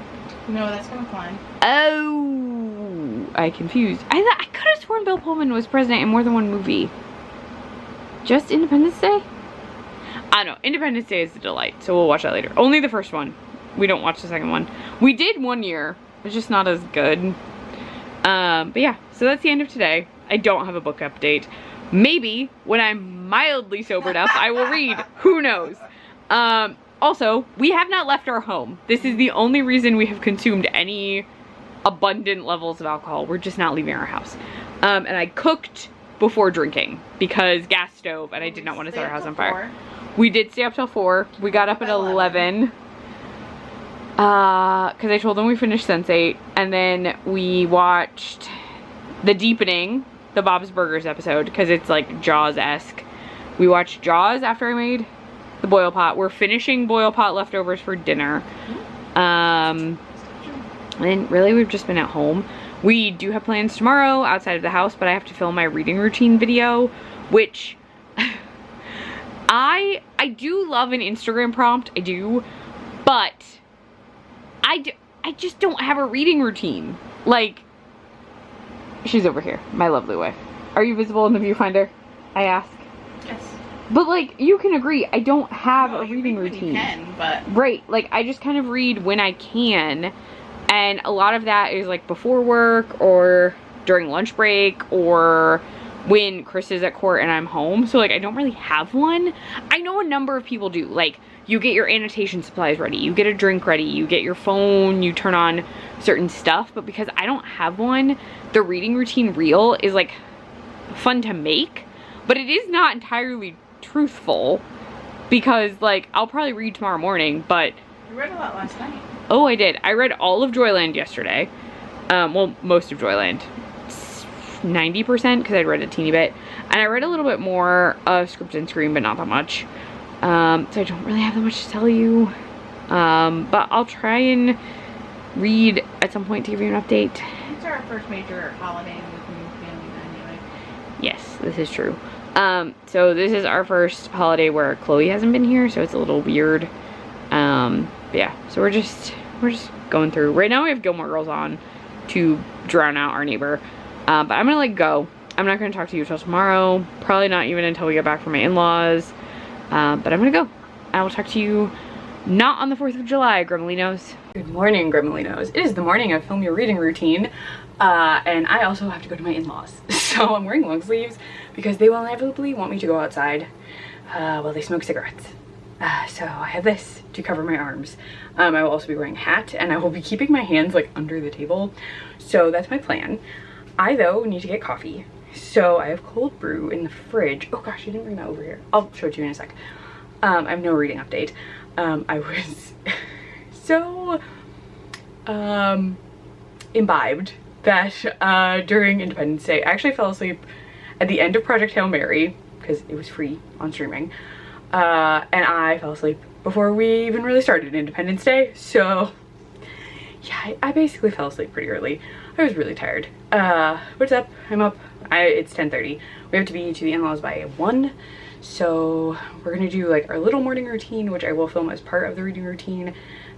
No, that's gonna fly. Oh, I confused. I could have sworn Bill Pullman was president in more than one movie. Just Independence Day? I don't know. Independence Day is a delight, so we'll watch that later. Only the first one. We don't watch the second one. We did one year. It's just not as good. But yeah, so that's the end of today. I don't have a book update. Maybe when I'm mildly sobered up, I will read. Who knows? Also, we have not left our home. This is the only reason we have consumed any abundant levels of alcohol. We're just not leaving our house. And I cooked before drinking because gas stove, and I did not want to set our house on fire. We did stay up till 4. We got up at 11. Because I told them we finished Sense8, and then we watched The Deepening, the Bob's Burgers episode, because it's like Jaws-esque. We watched Jaws after I made the boil pot. We're finishing boil pot leftovers for dinner. And really we've just been at home. We do have plans tomorrow outside of the house, but I have to film my reading routine video, which I do love an Instagram prompt, I do, but I just don't have a reading routine. Like, she's over here, my lovely wife. Are you visible in the viewfinder? I ask. Yes. But like, you can agree, I don't have a reading routine. You can, but right, like I just kind of read when I can, and a lot of that is like before work or during lunch break or when Chris is at court and I'm home. So like I don't really have one. I know a number of people do. Like you get your annotation supplies ready, you get a drink ready, you get your phone, you turn on certain stuff. But because I don't have one, the reading routine reel is like fun to make, but it is not entirely truthful because like I'll probably read tomorrow morning, but You read a lot last night. oh, I did. I read all of Joyland yesterday. Well, most of Joyland. 90% because I'd read a teeny bit. And I read a little bit more of Script and Scream, but not that much. So I don't really have that much to tell you. But I'll try and read at some point to give you an update. It's our first major holiday with new family anyway. Yes, this is true. So this is our first holiday where Chloe hasn't been here, so it's a little weird. But yeah, so we're just going through. Right now we have Gilmore Girls on to drown out our neighbor. But I'm gonna like go. I'm not gonna talk to you until tomorrow. Probably not even until we get back from my in-laws. But I'm gonna go. I will talk to you not on the 4th of July, Gremolinos. Good morning, Gremolinos. It is the morning of Film Your Reading Routine. And I also have to go to my in-laws. So I'm wearing long sleeves because they will inevitably want me to go outside while they smoke cigarettes. So I have this to cover my arms. I will also be wearing a hat and I will be keeping my hands like under the table. So that's my plan. I though need to get coffee. So I have cold brew in the fridge. Oh gosh, I didn't bring that over here. I'll show it to you in a sec. I have no reading update. I was so imbibed that during Independence Day, I actually fell asleep at the end of Project Hail Mary because it was free on streaming. And I fell asleep before we even really started Independence Day. So yeah, I basically fell asleep pretty early. I was really tired. What's up? I'm up. It's 10:30. We have to be to the in-laws by 1. So we're gonna do like our little morning routine, which I will film as part of the reading routine.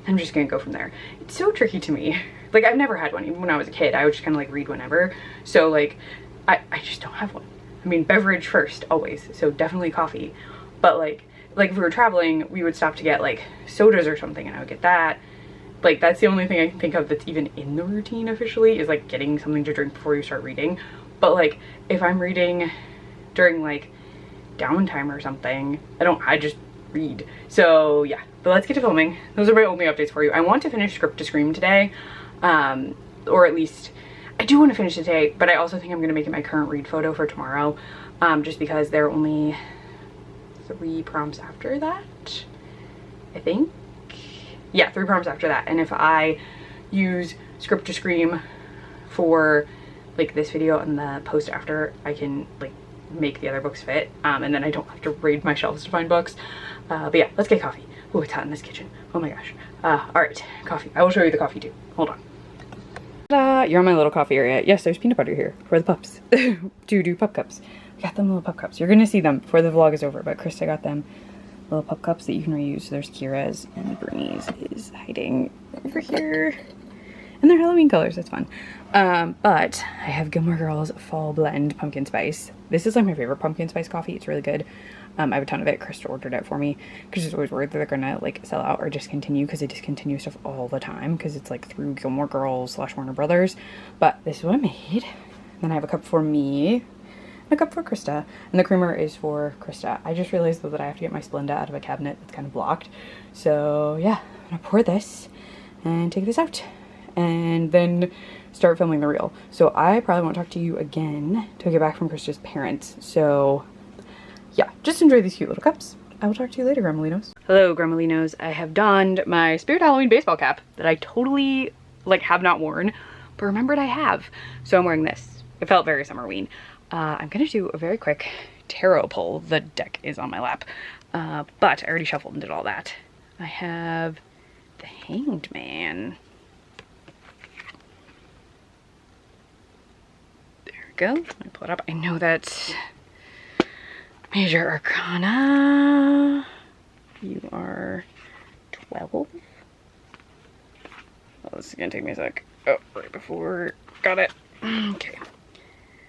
I'm just gonna go from there. It's so tricky to me. Like I've never had one. Even when I was a kid, I would just kind of like read whenever. So like, I just don't have one. I mean, beverage first, always. So definitely coffee. But like if we were traveling, we would stop to get like sodas or something and I would get that. Like that's the only thing I can think of that's even in the routine officially is like getting something to drink before you start reading. But like if I'm reading during like downtime or something, I just read. So yeah, but let's get to filming. Those are my only updates for you. I want to finish Script to Scream today, or at least I do want to finish it today, but I also think I'm going to make it my current read photo for tomorrow, just because there are only 3 prompts after that, I think. Yeah, 3 prompts after that. And if I use Script to Scream for like this video and the post after, I can like make the other books fit, and then I don't have to raid my shelves to find books. But yeah, let's get coffee. Oh, it's hot in this kitchen. Oh my gosh. All right, coffee. I will show you the coffee too. Hold on. You're on my little coffee area. Yes, there's peanut butter here for the pups. do pup cups. We got them little pup cups. You're gonna see them before the vlog is over, but Krista got them little pup cups that you can reuse. So there's Kira's and Bernie's is hiding over here. And they're Halloween colors, that's fun. But I have Gilmore Girls Fall Blend Pumpkin Spice. This is like my favorite pumpkin spice coffee. It's really good. I have a ton of it. Krista ordered it for me because she's always worried that they're gonna like sell out or discontinue because they discontinue stuff all the time because it's like through Gilmore Girls / Warner Brothers. But this is what I made. Then I have a cup for me and a cup for Krista. And the creamer is for Krista. I just realized though that I have to get my Splenda out of a cabinet that's kind of blocked. So yeah, I'm gonna pour this and take this out and then start filming the reel. So I probably won't talk to you again till I get back from Krista's parents. So yeah, just enjoy these cute little cups. I will talk to you later, Gremolinos. Hello, Gremolinos. I have donned my Spirit Halloween baseball cap that I totally like have not worn, but remembered I have. So I'm wearing this. It felt very Summerween. I'm gonna do a very quick tarot pull. The deck is on my lap, but I already shuffled and did all that. I have the Hanged Man. Go. Let me pull it up. I know that's Major Arcana. You are 12. Oh, this is gonna take me a sec. Oh, right before. Got it. Okay.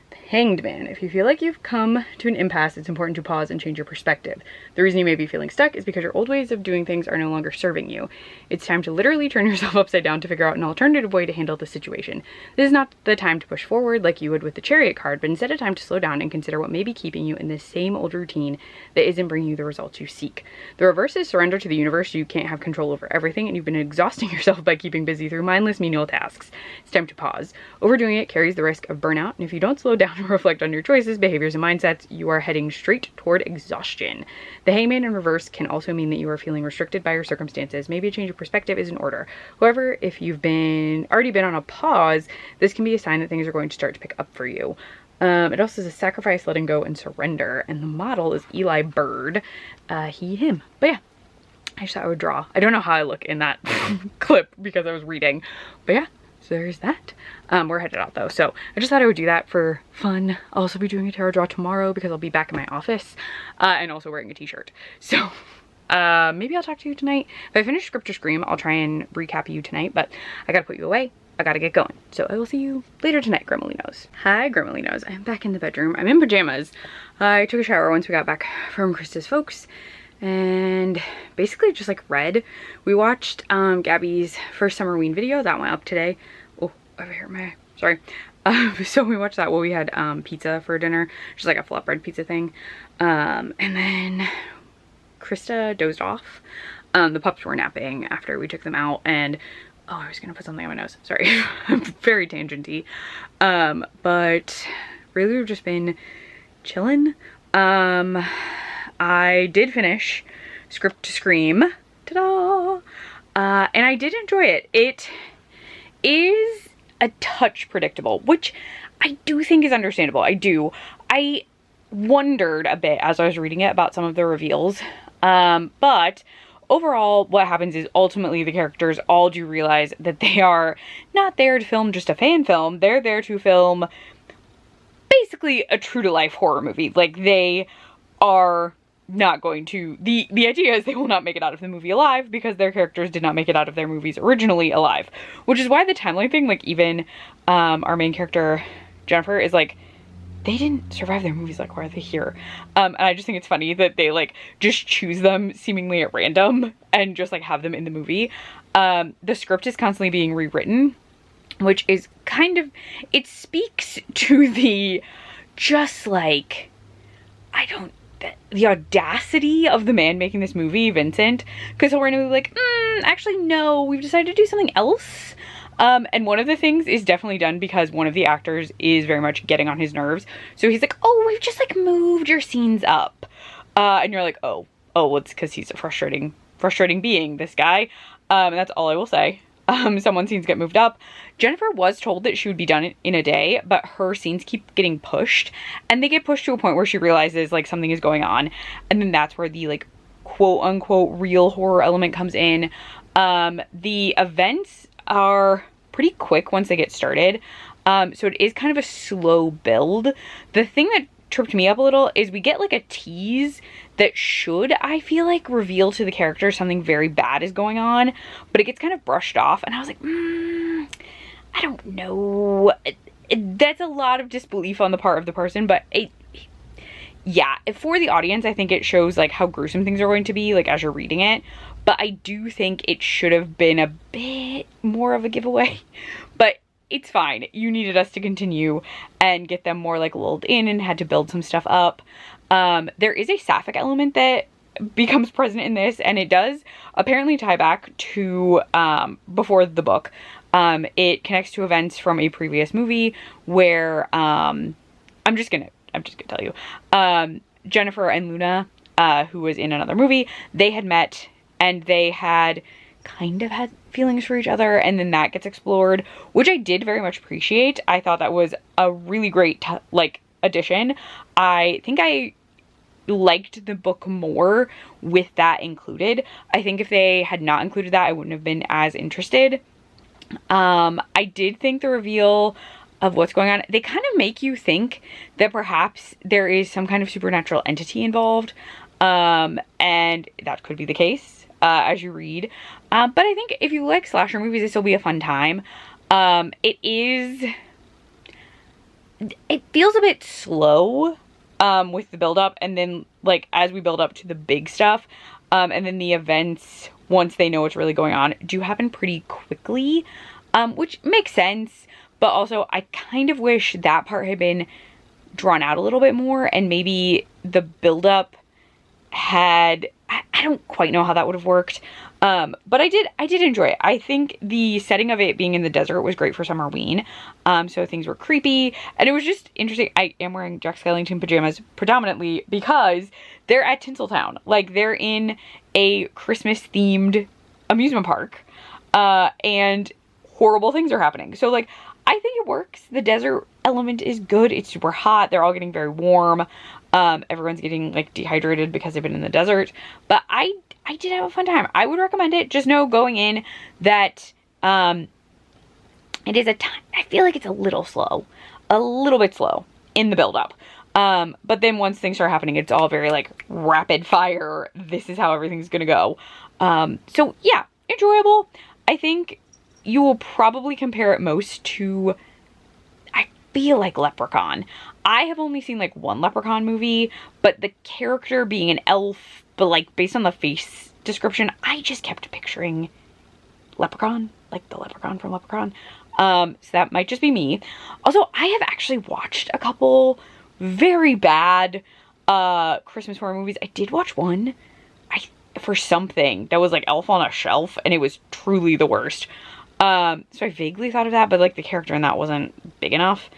The Hanged Man. If you feel like you've come to an impasse, it's important to pause and change your perspective. The reason you may be feeling stuck is because your old ways of doing things are no longer serving you. It's time to literally turn yourself upside down to figure out an alternative way to handle the situation. This is not the time to push forward like you would with the Chariot card, but instead a time to slow down and consider what may be keeping you in this same old routine that isn't bringing you the results you seek. The reverse is surrender to the universe. You can't have control over everything, and you've been exhausting yourself by keeping busy through mindless menial tasks. It's time to pause. Overdoing it carries the risk of burnout, and if you don't slow down and reflect on your choices, behaviors, and mindsets, you are heading straight toward exhaustion. The Hangman in reverse can also mean that you are feeling restricted by your circumstances. Maybe a change of perspective is in order. However, if you've already been on a pause, this can be a sign that things are going to start to pick up for you. It also says sacrifice, letting go, and surrender. And the model is Eli Bird. He, him. But yeah, I just thought I would draw. I don't know how I look in that clip because I was reading. But yeah. So there's that. We're headed out though, so I just thought I would do that for fun. I'll also be doing a tarot draw tomorrow because I'll be back in my office and also wearing a t-shirt. So maybe I'll talk to you tonight. If I finish Script or Scream, I'll try and recap you tonight, but I gotta put you away. I gotta get going. So I will see you later tonight, Gremolinos. Hi, Gremolinos. I'm back in the bedroom. I'm in pajamas. I took a shower once we got back from Krista's folks and basically just like read. We watched Gabby's first Summerween video that went up today. Oh, over here, sorry. So we watched that while we had pizza for dinner, just like a flatbread pizza thing. And then Krista dozed off. The pups were napping after we took them out, and oh, I was gonna put something on my nose. Sorry, I'm very tangenty. But really we've just been chilling. I did finish Script to Scream. Ta-da! And I did enjoy it. It is a touch predictable, which I do think is understandable. I wondered a bit as I was reading it about some of the reveals. But overall, what happens is ultimately the characters all do realize that they are not there to film just a fan film. They're there to film basically a true to life horror movie. Like, they are not going to, the idea is they will not make it out of the movie alive because their characters did not make it out of their movies originally alive, which is why the timeline thing, like even our main character Jennifer is like, they didn't survive their movies, like why are they here? And I just think it's funny that they like just choose them seemingly at random and just like have them in the movie. The script is constantly being rewritten, which is kind of, it speaks to the just like, the audacity of the man making this movie, Vincent, because he'll randomly be like, actually no, we've decided to do something else. And one of the things is definitely done because one of the actors is very much getting on his nerves. So he's like, oh, we've just like moved your scenes up. And you're like, oh, well, it's because he's a frustrating being, this guy. And that's all I will say. Someone's scenes get moved up. Jennifer was told that she would be done in a day, but her scenes keep getting pushed, and they get pushed to a point where she realizes like something is going on, and then that's where the like quote unquote real horror element comes in. The events are pretty quick once they get started, so it is kind of a slow build. The thing that tripped me up a little is we get like a tease that should, I feel like, reveal to the character something very bad is going on, but it gets kind of brushed off, and I was like, I don't know. That's a lot of disbelief on the part of the person, but yeah, for the audience, I think it shows like how gruesome things are going to be, like as you're reading it, but I do think it should have been a bit more of a giveaway, but it's fine. You needed us to continue and get them more like lulled in and had to build some stuff up. There is a sapphic element that becomes present in this, and it does apparently tie back to before the book. It connects to events from a previous movie where I'm just gonna tell you, Jennifer and Luna, who was in another movie, they had met and they had kind of had feelings for each other, and then that gets explored, which I did very much appreciate. I thought that was a really great like addition. I think I liked the book more with that included. I think if they had not included that, I wouldn't have been as interested. I did think the reveal of what's going on, they kind of make you think that perhaps there is some kind of supernatural entity involved, and that could be the case as you read. But I think if you like slasher movies, this will be a fun time. It is it feels a bit slow with the build up, and then like as we build up to the big stuff, and then the events, once they know what's really going on, do happen pretty quickly, which makes sense. But also I kind of wish that part had been drawn out a little bit more, and maybe the build up had, I don't quite know how that would have worked. But I did enjoy it. I think the setting of it being in the desert was great for Summerween. So things were creepy, and it was just interesting. I am wearing Jack Skellington pajamas predominantly because they're at Tinseltown. Like, they're in a Christmas themed amusement park, and horrible things are happening. So like, I think it works. The desert element is good. It's super hot. They're all getting very warm. Everyone's getting like dehydrated because they've been in the desert, but I did have a fun time. I would recommend it. Just know going in that it is I feel like it's a little bit slow in the build up. But then once things start happening, it's all very like rapid fire. This is how everything's gonna go. So yeah, enjoyable. I think you will probably compare it most to, I feel like, Leprechaun. I have only seen like one Leprechaun movie, but the character being an elf, but like based on the face description, I just kept picturing Leprechaun, like the Leprechaun from Leprechaun. So that might just be me. Also, I have actually watched a couple very bad Christmas horror movies. I did watch one for something that was like Elf on a Shelf, and it was truly the worst. So I vaguely thought of that, but like the character in that wasn't big enough.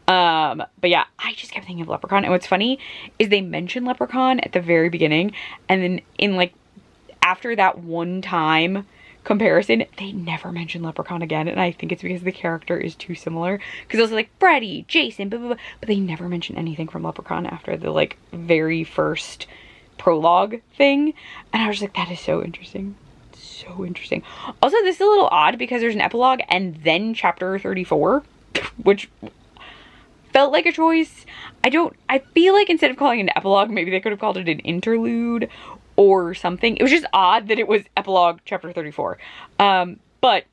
But yeah, I just kept thinking of Leprechaun. And what's funny is they mentioned Leprechaun at the very beginning, and then in like after that one time comparison, they never mentioned Leprechaun again. And I think it's because the character is too similar, because it was like Freddy, Jason, blah, blah, blah, but they never mentioned anything from Leprechaun after the like very first prologue thing. And I was like, that is so interesting. So interesting. Also, this is a little odd because there's an epilogue and then chapter 34, which felt like a choice. I feel like instead of calling it an epilogue, maybe they could have called it an interlude or something. It was just odd that it was epilogue chapter 34. But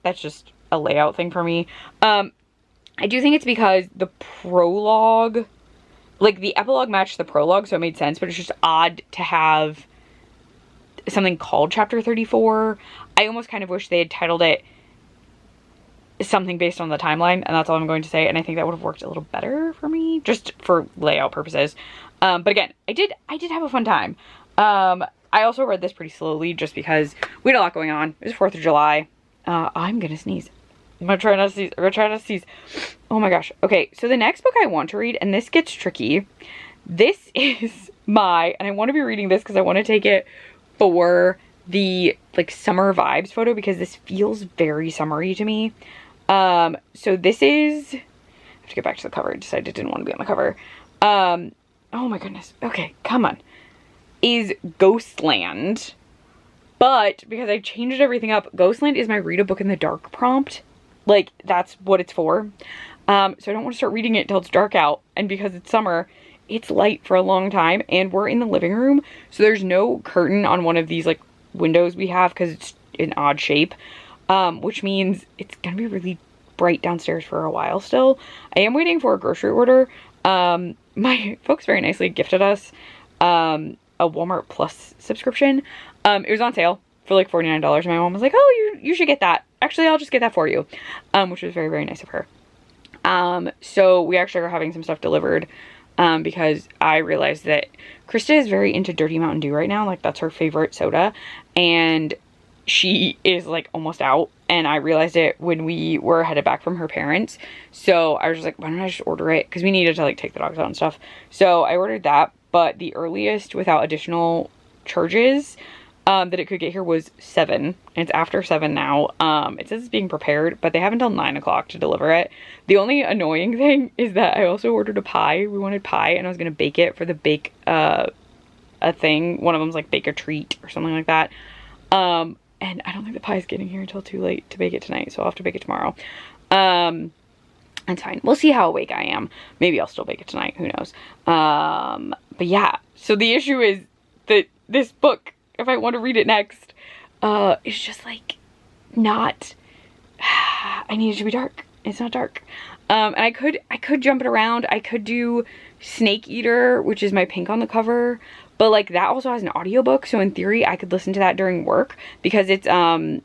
that's just a layout thing for me. I do think it's because the prologue, like the epilogue matched the prologue, so it made sense, but it's just odd to have something called chapter 34. I almost kind of wish they had titled it something based on the timeline, and that's all I'm going to say. And I think that would have worked a little better for me, just for layout purposes. But again, I did have a fun time. I also read this pretty slowly just because we had a lot going on. It was 4th of July. I'm gonna sneeze. I'm gonna try not to sneeze. Oh my gosh. Okay, so the next book I want to read, and this gets tricky. This is and I want to be reading this because I want to take it for the like summer vibes photo, because this feels very summery to me. So this is, I have to get back to the cover. I decided it didn't want to be on the cover. Oh my goodness. Okay, come on. Is Ghostland. But because I changed everything up, Ghostland is my read a book in the dark prompt. Like, that's what it's for. So I don't want to start reading it until it's dark out. And because it's summer, it's light for a long time, and we're in the living room, so there's no curtain on one of these like windows we have because it's an odd shape, which means it's gonna be really bright downstairs for a while still. I am waiting for a grocery order. My folks very nicely gifted us a Walmart Plus subscription. It was on sale for like $49. My mom was like, oh, you should get that. Actually, I'll just get that for you, which was very, very nice of her. So we actually are having some stuff delivered, because I realized that Krista is very into Dirty Mountain Dew right now. Like, that's her favorite soda, and she is like almost out, and I realized it when we were headed back from her parents. So I was just like, why don't I just order it, because we needed to like take the dogs out and stuff. So I ordered that, but the earliest without additional charges that it could get here was 7, and it's after 7 now. It says it's being prepared, but they have until 9 o'clock to deliver it. The only annoying thing is that I also ordered a pie. We wanted pie, and I was gonna bake it for the bake a thing. One of them's like bake a treat or something like that. And I don't think the pie's getting here until too late to bake it tonight, so I'll have to bake it tomorrow. That's fine. We'll see how awake I am. Maybe I'll still bake it tonight, who knows. But yeah, so the issue is that this book, if I want to read it next, it's just like not, I need it to be dark. It's not dark. And I could jump it around. I could do Snake Eater, which is my pink on the cover, but like that also has an audiobook, so in theory I could listen to that during work because it's some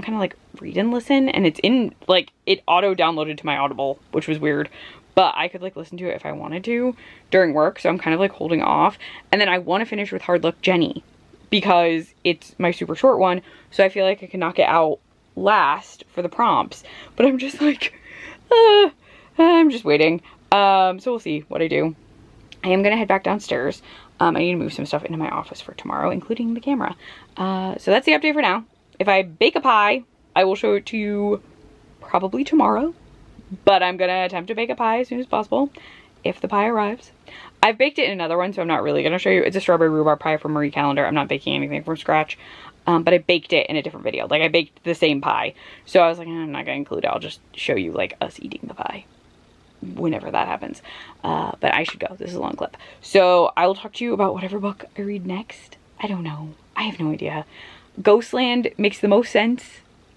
kind of like read and listen, and it's in like it auto downloaded to my Audible, which was weird, but I could like listen to it if I wanted to during work, so I'm kind of like holding off. And then I want to finish with Hard Luck Jenny because it's my super short one, so I feel like I can knock it out last for the prompts, but I'm just like I'm just waiting. So we'll see what I do. I am gonna head back downstairs. I need to move some stuff into my office for tomorrow, including the camera. So that's the update for now. If I bake a pie, I will show it to you probably tomorrow, but I'm gonna attempt to bake a pie as soon as possible if the pie arrives. I've baked it in another one, so I'm not really gonna show you. It's a strawberry rhubarb pie from Marie Calendar. I'm not baking anything from scratch, but I baked it in a different video. Like I baked the same pie, so I was like, I'm not gonna include it. I'll just show you like us eating the pie whenever that happens. But I should go. This is a long clip. So I will talk to you about whatever book I read next. I don't know. I have no idea. Ghostland makes the most sense,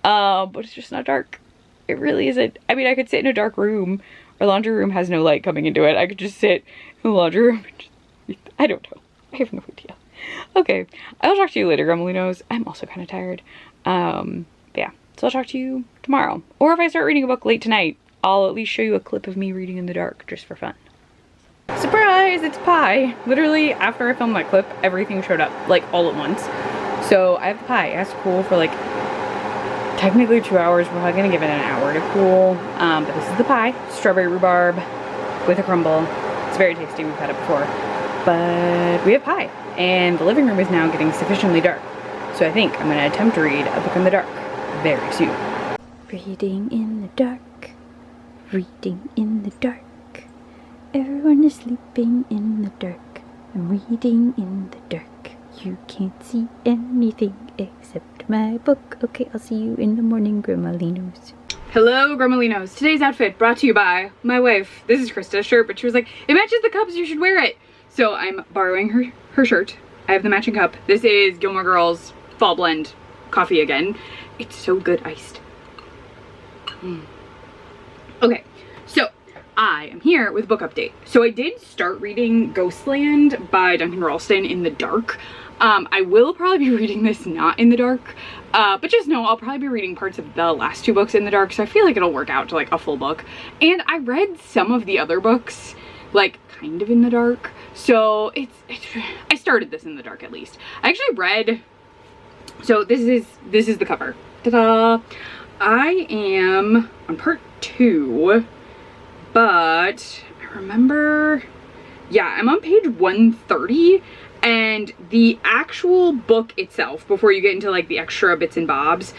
but it's just not dark. It really isn't. I mean, I could sit in a dark room. Our laundry room has no light coming into it. I could just sit in the laundry room and just read. I don't know. I have no idea. Okay. I'll talk to you later, Grumblinos. I'm also kind of tired. But yeah. So I'll talk to you tomorrow. Or if I start reading a book late tonight, I'll at least show you a clip of me reading in the dark just for fun. Surprise! It's pie! Literally, after I filmed that clip, everything showed up, like, all at once. So, I have the pie. It has to cool for, like, technically 2 hours. We're probably gonna give it an hour to cool. But this is the pie. Strawberry rhubarb with a crumble. It's very tasty. We've had it before. But we have pie. And the living room is now getting sufficiently dark. So I think I'm gonna attempt to read a book in the dark very soon. Reading in the dark. Reading in the dark. Everyone is sleeping in the dark. I'm reading in the dark. You can't see anything except my book. Okay, I'll see you in the morning, Grumblinos. Hello, Grumblinos. Today's outfit brought to you by my wife. This is Krista's shirt, but she was like, it matches the cups, you should wear it. So I'm borrowing her shirt. I have the matching cup. This is Gilmore Girls Fall Blend coffee again. It's so good iced. Okay, so I am here with a book update. So I did start reading Ghostland by Duncan Ralston in the dark. I will probably be reading this not in the dark, but just know I'll probably be reading parts of the last two books in the dark, so I feel like it'll work out to like a full book. And I read some of the other books like kind of in the dark, so I started this in the dark at least. I actually read, so this is the cover. Ta-da! I am on part 2, but I remember, yeah, I'm on page 130, and the actual book itself, before you get into like the extra bits and bobs,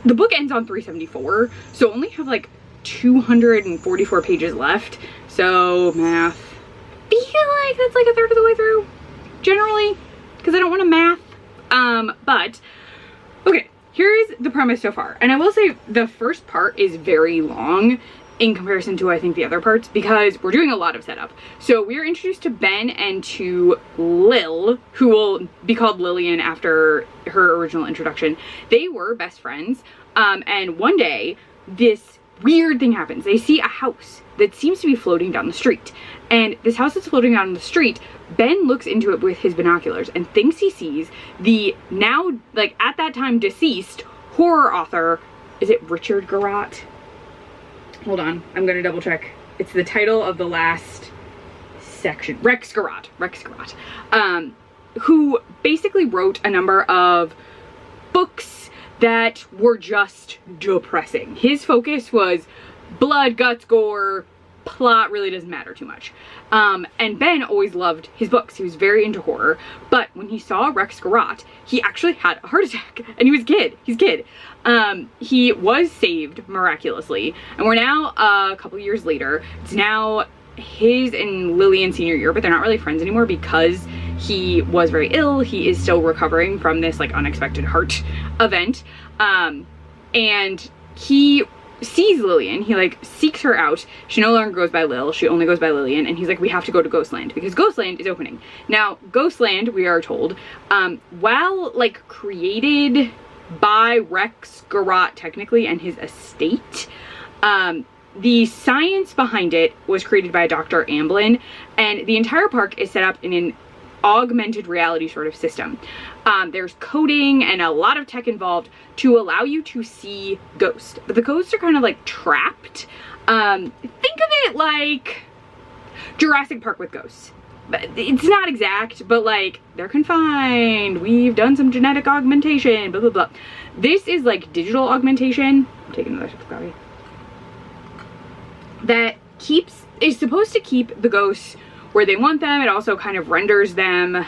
the book ends on 374, so I only have like 244 pages left. So math, I feel like that's like a third of the way through, generally, because I don't want to math. But okay. Here's the premise so far, and I will say the first part is very long in comparison to I think the other parts because we're doing a lot of setup. So we're introduced to Ben and to Lil, who will be called Lillian after her original introduction. They were best friends, and one day this weird thing happens. They see a house that seems to be floating down the street, and this house that's floating down the street, Ben looks into it with his binoculars and thinks he sees the now, like at that time deceased horror author, is it Richard Garrott? Hold on, I'm gonna double check. It's the title of the last section. Rex Garrott, who basically wrote a number of books that were just depressing. His focus was blood, guts, gore, plot really doesn't matter too much. And Ben always loved his books. He was very into horror, but when he saw Rex Garrott, he actually had a heart attack, and he's kid. He was saved miraculously, and we're now a couple years later. It's now his and Lillian's senior year, but they're not really friends anymore because he was very ill. He is still recovering from this like unexpected heart event, and he sees Lillian. He like seeks her out. She no longer goes by Lil, she only goes by Lillian, and he's like, we have to go to Ghostland because Ghostland is opening. Now Ghostland, we are told, while like created by Rex Garrott technically and his estate, the science behind it was created by Dr. Amblin, and the entire park is set up in an augmented reality sort of system. There's coding and a lot of tech involved to allow you to see ghosts, but the ghosts are kind of like trapped. Think of it like Jurassic Park with ghosts. But it's not exact, but like they're confined. We've done some genetic augmentation, blah, blah, blah. This is like digital augmentation. I'm taking another sip of coffee. That is supposed to keep the ghosts where they want them. It also kind of renders them,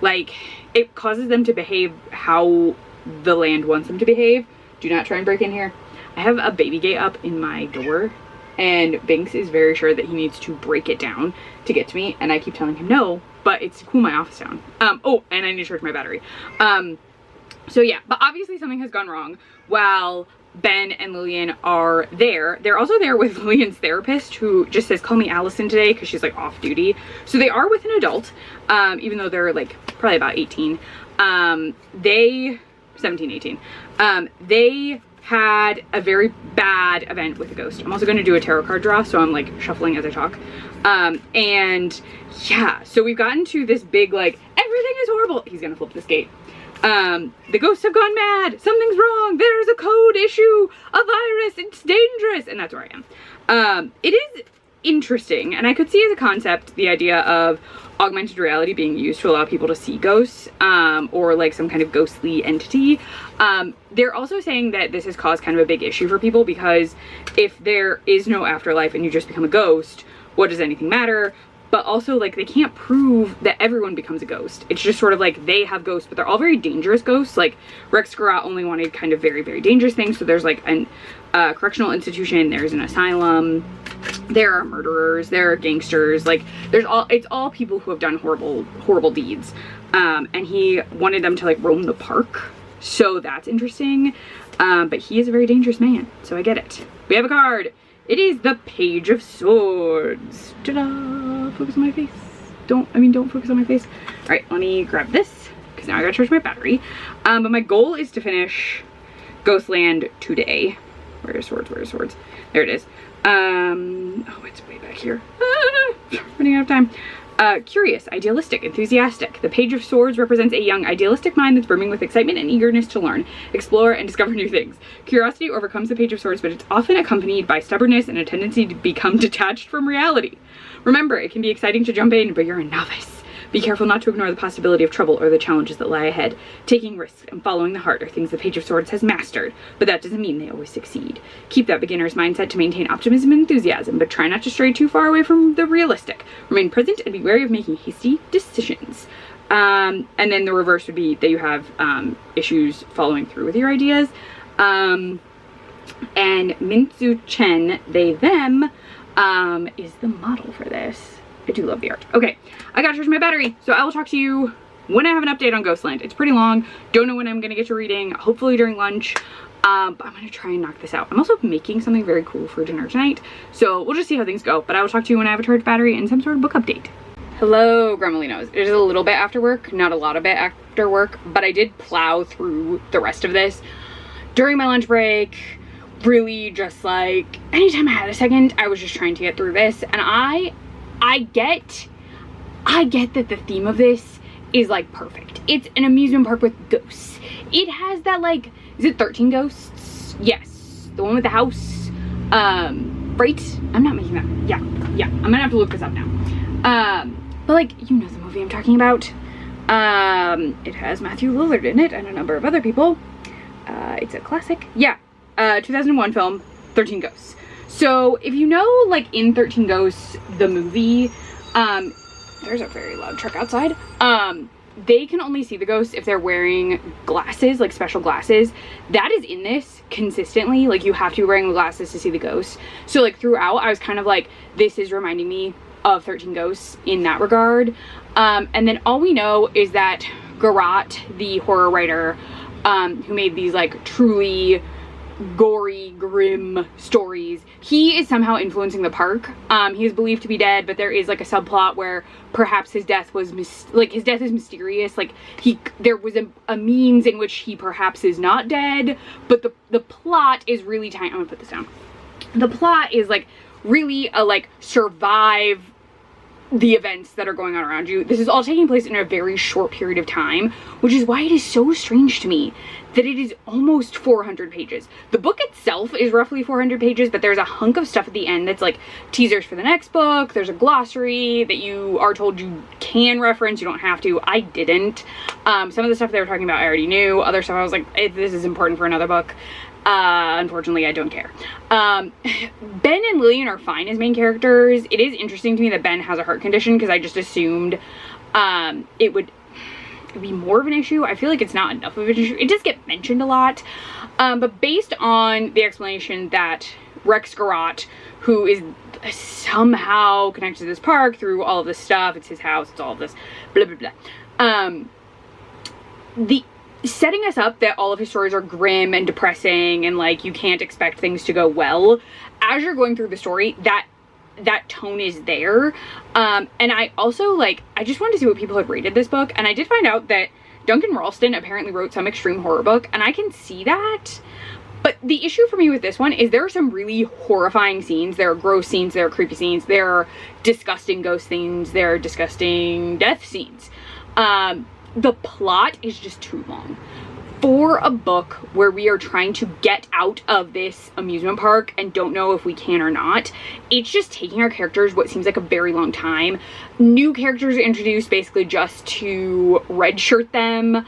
like, it causes them to behave how the land wants them to behave. Do not try and break in here. I have a baby gate up in my door, and Binks is very sure that he needs to break it down to get to me, and I keep telling him no, but it's to cool my office down. Oh, and I need to charge my battery. So yeah, but obviously something has gone wrong while Ben and Lillian are there. They're also there with Lillian's therapist, who just says, call me Allison today, because she's like off duty. So they are with an adult, even though they're like probably about 18. 17, 18. They had a very bad event with a ghost. I'm also going to do a tarot card draw, so I'm like shuffling as I talk. And yeah, so we've gotten to this big, like, everything is horrible. He's gonna flip this gate. The ghosts have gone mad. Something's wrong. There's a code issue, a virus. It's dangerous. And that's where I am. It is interesting, and I could see as a concept the idea of augmented reality being used to allow people to see ghosts, or like some kind of ghostly entity. They're also saying that this has caused kind of a big issue for people, because if there is no afterlife and you just become a ghost, what does anything matter? But also, like, they can't prove that everyone becomes a ghost. It's just sort of like they have ghosts, but they're all very dangerous ghosts. Like, Rex Garrott only wanted kind of very, very dangerous things. So there's like an correctional institution, there's an asylum, there are murderers, there are gangsters. Like, it's all people who have done horrible, horrible deeds. And he wanted them to like roam the park. So that's interesting. But he is a very dangerous man, so I get it. We have a card. It is the Page of Swords. Ta-da! Focus on my face. Don't focus on my face. All right, let me grab this, because now I gotta charge my battery. But my goal is to finish Ghostland today. Where are swords? Where are swords? There it is. Oh, it's way back here. Running out of time. Curious, idealistic, enthusiastic. The Page of Swords represents a young, idealistic mind that's brimming with excitement and eagerness to learn, explore, and discover new things. Curiosity overcomes the Page of Swords, but it's often accompanied by stubbornness and a tendency to become detached from reality. Remember, it can be exciting to jump in, but you're a novice. Be careful not to ignore the possibility of trouble or the challenges that lie ahead. Taking risks and following the heart are things the Page of Swords has mastered, but that doesn't mean they always succeed. Keep that beginner's mindset to maintain optimism and enthusiasm, but try not to stray too far away from the realistic. Remain present and be wary of making hasty decisions. And then the reverse would be that you have issues following through with your ideas. And Minzu Chen, they, them, is the model for this. I do love the art. Okay, I gotta charge my battery, so I will talk to you when I have an update on Ghostland. It's pretty long. Don't know when I'm gonna get to reading, hopefully during lunch. But I'm gonna try and knock this out. I'm also making something very cool for dinner tonight, so we'll just see how things go. But I will talk to you when I have a charged battery and some sort of book update. Hello, Gremolinos. It is a little bit after work, not a lot of it after work, but I did plow through the rest of this during my lunch break. Really just like, anytime I had a second, I was just trying to get through this, and I get that the theme of this is like perfect. It's an amusement park with ghosts. It has that, like, is it 13 Ghosts? Yes, the one with the house. Right? I'm not making that. Yeah. I'm gonna have to look this up now. But like, you know the movie I'm talking about. It has Matthew Lillard in it and a number of other people. It's a classic. Yeah, 2001 film, 13 Ghosts. So if you know, like, in 13 Ghosts, the movie, there's a very loud truck outside. They can only see the ghosts if they're wearing glasses, like special glasses. That is in this consistently. Like, you have to be wearing the glasses to see the ghosts. So like throughout, I was kind of like, this is reminding me of 13 Ghosts in that regard. And then all we know is that Garrott, the horror writer, who made these like truly gory, grim stories, he is somehow influencing the park. He is believed to be dead, but there is like a subplot where perhaps his death was his death is mysterious. Like, there was a means in which he perhaps is not dead, but the plot is really tiny. I'm gonna put this down. the plot is like really a like survive the events that are going on around you. This is all taking place in a very short period of time, which is why it is so strange to me that it is almost 400 pages. The book itself is roughly 400 pages, but there's a hunk of stuff at the end that's like teasers for the next book. There's a glossary that you are told you can reference, you don't have to. I didn't. Some of the stuff they were talking about I already knew. Other stuff I was like, this is important for another book. Unfortunately, I don't care. Ben and Lillian are fine as main characters. It is interesting to me that Ben has a heart condition because I just assumed it would be more of an issue. I feel like it's not enough of an issue. It does get mentioned a lot. But based on the explanation that Rex Garot, who is somehow connected to this park through all of this stuff, it's his house, it's all of this, blah, blah, blah. The setting us up that all of his stories are grim and depressing and like you can't expect things to go well as you're going through the story, that tone is there. And I also like, I just wanted to see what people had rated this book, and I did find out that Duncan Ralston apparently wrote some extreme horror book, and I can see that. But the issue for me with this one is there are some really horrifying scenes. There are gross scenes, there are creepy scenes, there are disgusting ghost scenes, there are disgusting death scenes. The plot is just too long. For a book where we are trying to get out of this amusement park and don't know if we can or not, it's just taking our characters what seems like a very long time. New characters are introduced basically just to redshirt them.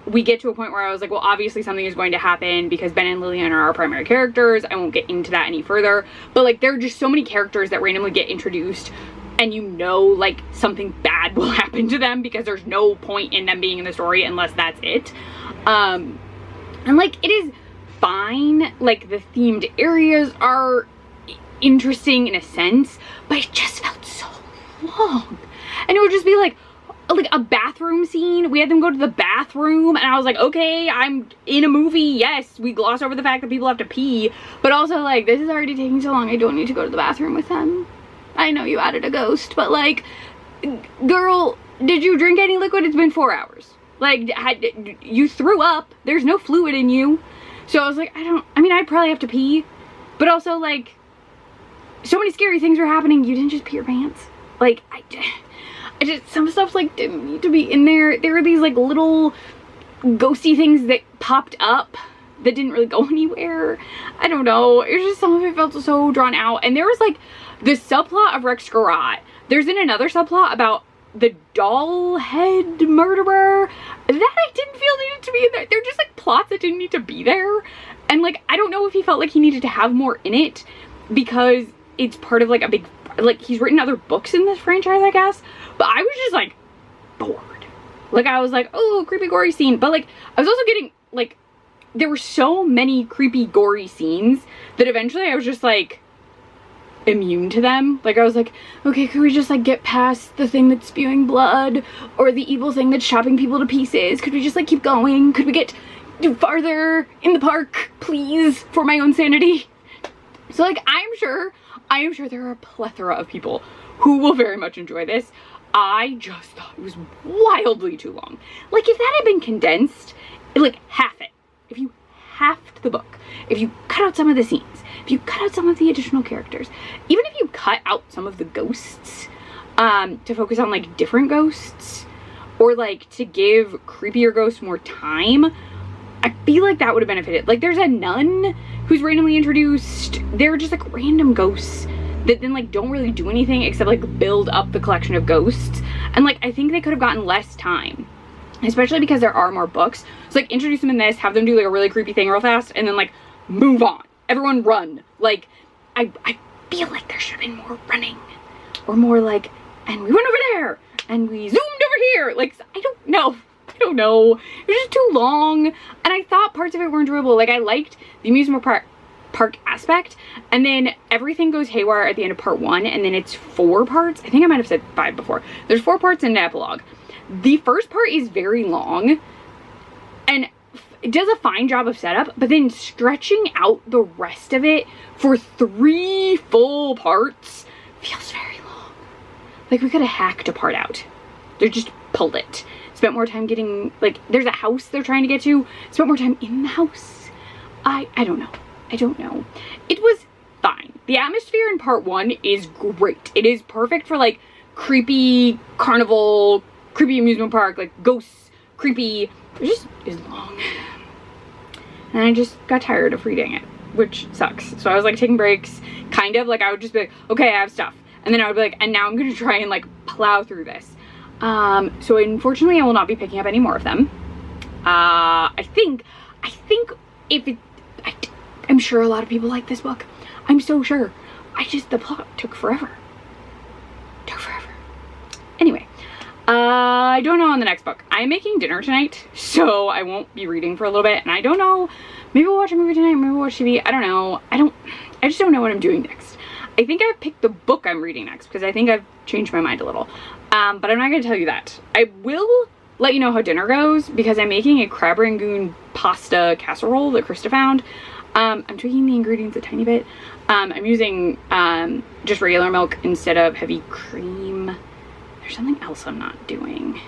We get to a point where I was like, well, obviously something is going to happen because Ben and Lillian are our primary characters. I won't get into that any further. But like, there are just so many characters that randomly get introduced and you know like something bad will happen to them because there's no point in them being in the story unless that's it. And like, it is fine. Like, the themed areas are interesting in a sense, but it just felt so long. And it would just be like a bathroom scene. We had them go to the bathroom and I was like, okay, I'm in a movie. Yes, we gloss over the fact that people have to pee, but also like, this is already taking so long. I don't need to go to the bathroom with them. I know you added a ghost, but like, girl, did you drink any liquid? It's been 4 hours. Like, you threw up. There's no fluid in you. So I was like, I mean, I'd probably have to pee, but also like, so many scary things were happening. You didn't just pee your pants. Like, I just, some stuff like didn't need to be in there. There were these like little ghosty things that popped up that didn't really go anywhere. I don't know. It was just, some of it felt so drawn out. And there was like the subplot of Rex Garot. There's then another subplot about the doll head murderer that I didn't feel needed to be in there. They're just like plots that didn't need to be there. And like, I don't know if he felt like he needed to have more in it because it's part of like a big, like, he's written other books in this franchise, I guess. But I was just like bored. Like, I was like, oh, creepy gory scene. But like, I was also getting like, there were so many creepy gory scenes that eventually I was just like immune to them. Like, I was like, okay, could we just like get past the thing that's spewing blood or the evil thing that's chopping people to pieces? Could we just like keep going? Could we get farther in the park, please, for my own sanity? So like, I am sure there are a plethora of people who will very much enjoy this. I just thought it was wildly too long. Like, if that had been condensed, like half it, if you halved the book, if you cut out some of the scenes, if you cut out some of the additional characters, even if you cut out some of the ghosts to focus on like different ghosts, or like to give creepier ghosts more time, I feel like that would have benefited. Like, there's a nun who's randomly introduced. They're just like random ghosts that then like don't really do anything except like build up the collection of ghosts. And like, I think they could have gotten less time, especially because there are more books. So like, introduce them in this, have them do like a really creepy thing real fast, and then like move on. Everyone run. Like, I feel like there should have been more running, or more like, and we went over there and we zoomed over here. Like, I don't know. It was just too long, and I thought parts of it were enjoyable. Like, I liked the amusement park aspect, and then everything goes haywire at the end of part 1, and then it's 4 parts. I think I might have said 5 before. There's 4 parts in an epilogue. The first part is very long, and it does a fine job of setup, but then stretching out the rest of it for 3 full parts feels very long. Like, we could have hacked a part out. They just pulled it. Spent more time getting, like, there's a house they're trying to get to. Spent more time in the house. I don't know. I don't know. It was fine. The atmosphere in part 1 is great. It is perfect for like creepy carnival, creepy amusement park, like ghosts, creepy. It just is long. And I just got tired of reading it, which sucks. So I was like taking breaks, kind of like I would just be like, okay, I have stuff. And then I would be like, and now I'm gonna try and like plow through this. So unfortunately I will not be picking up any more of them. I think if it, I'm sure a lot of people like this book. I'm so sure. The plot took forever. Anyway, I don't know on the next book. I'm making dinner tonight, so I won't be reading for a little bit, and I don't know, maybe we'll watch a movie tonight, maybe we'll watch TV, I don't know. I just don't know what I'm doing next. I think I've picked the book I'm reading next, because I think I've changed my mind a little. But I'm not going to tell you that. I will let you know how dinner goes, because I'm making a crab rangoon pasta casserole that Krista found. I'm tweaking the ingredients a tiny bit. I'm using just regular milk instead of heavy cream. There's something else I'm not doing.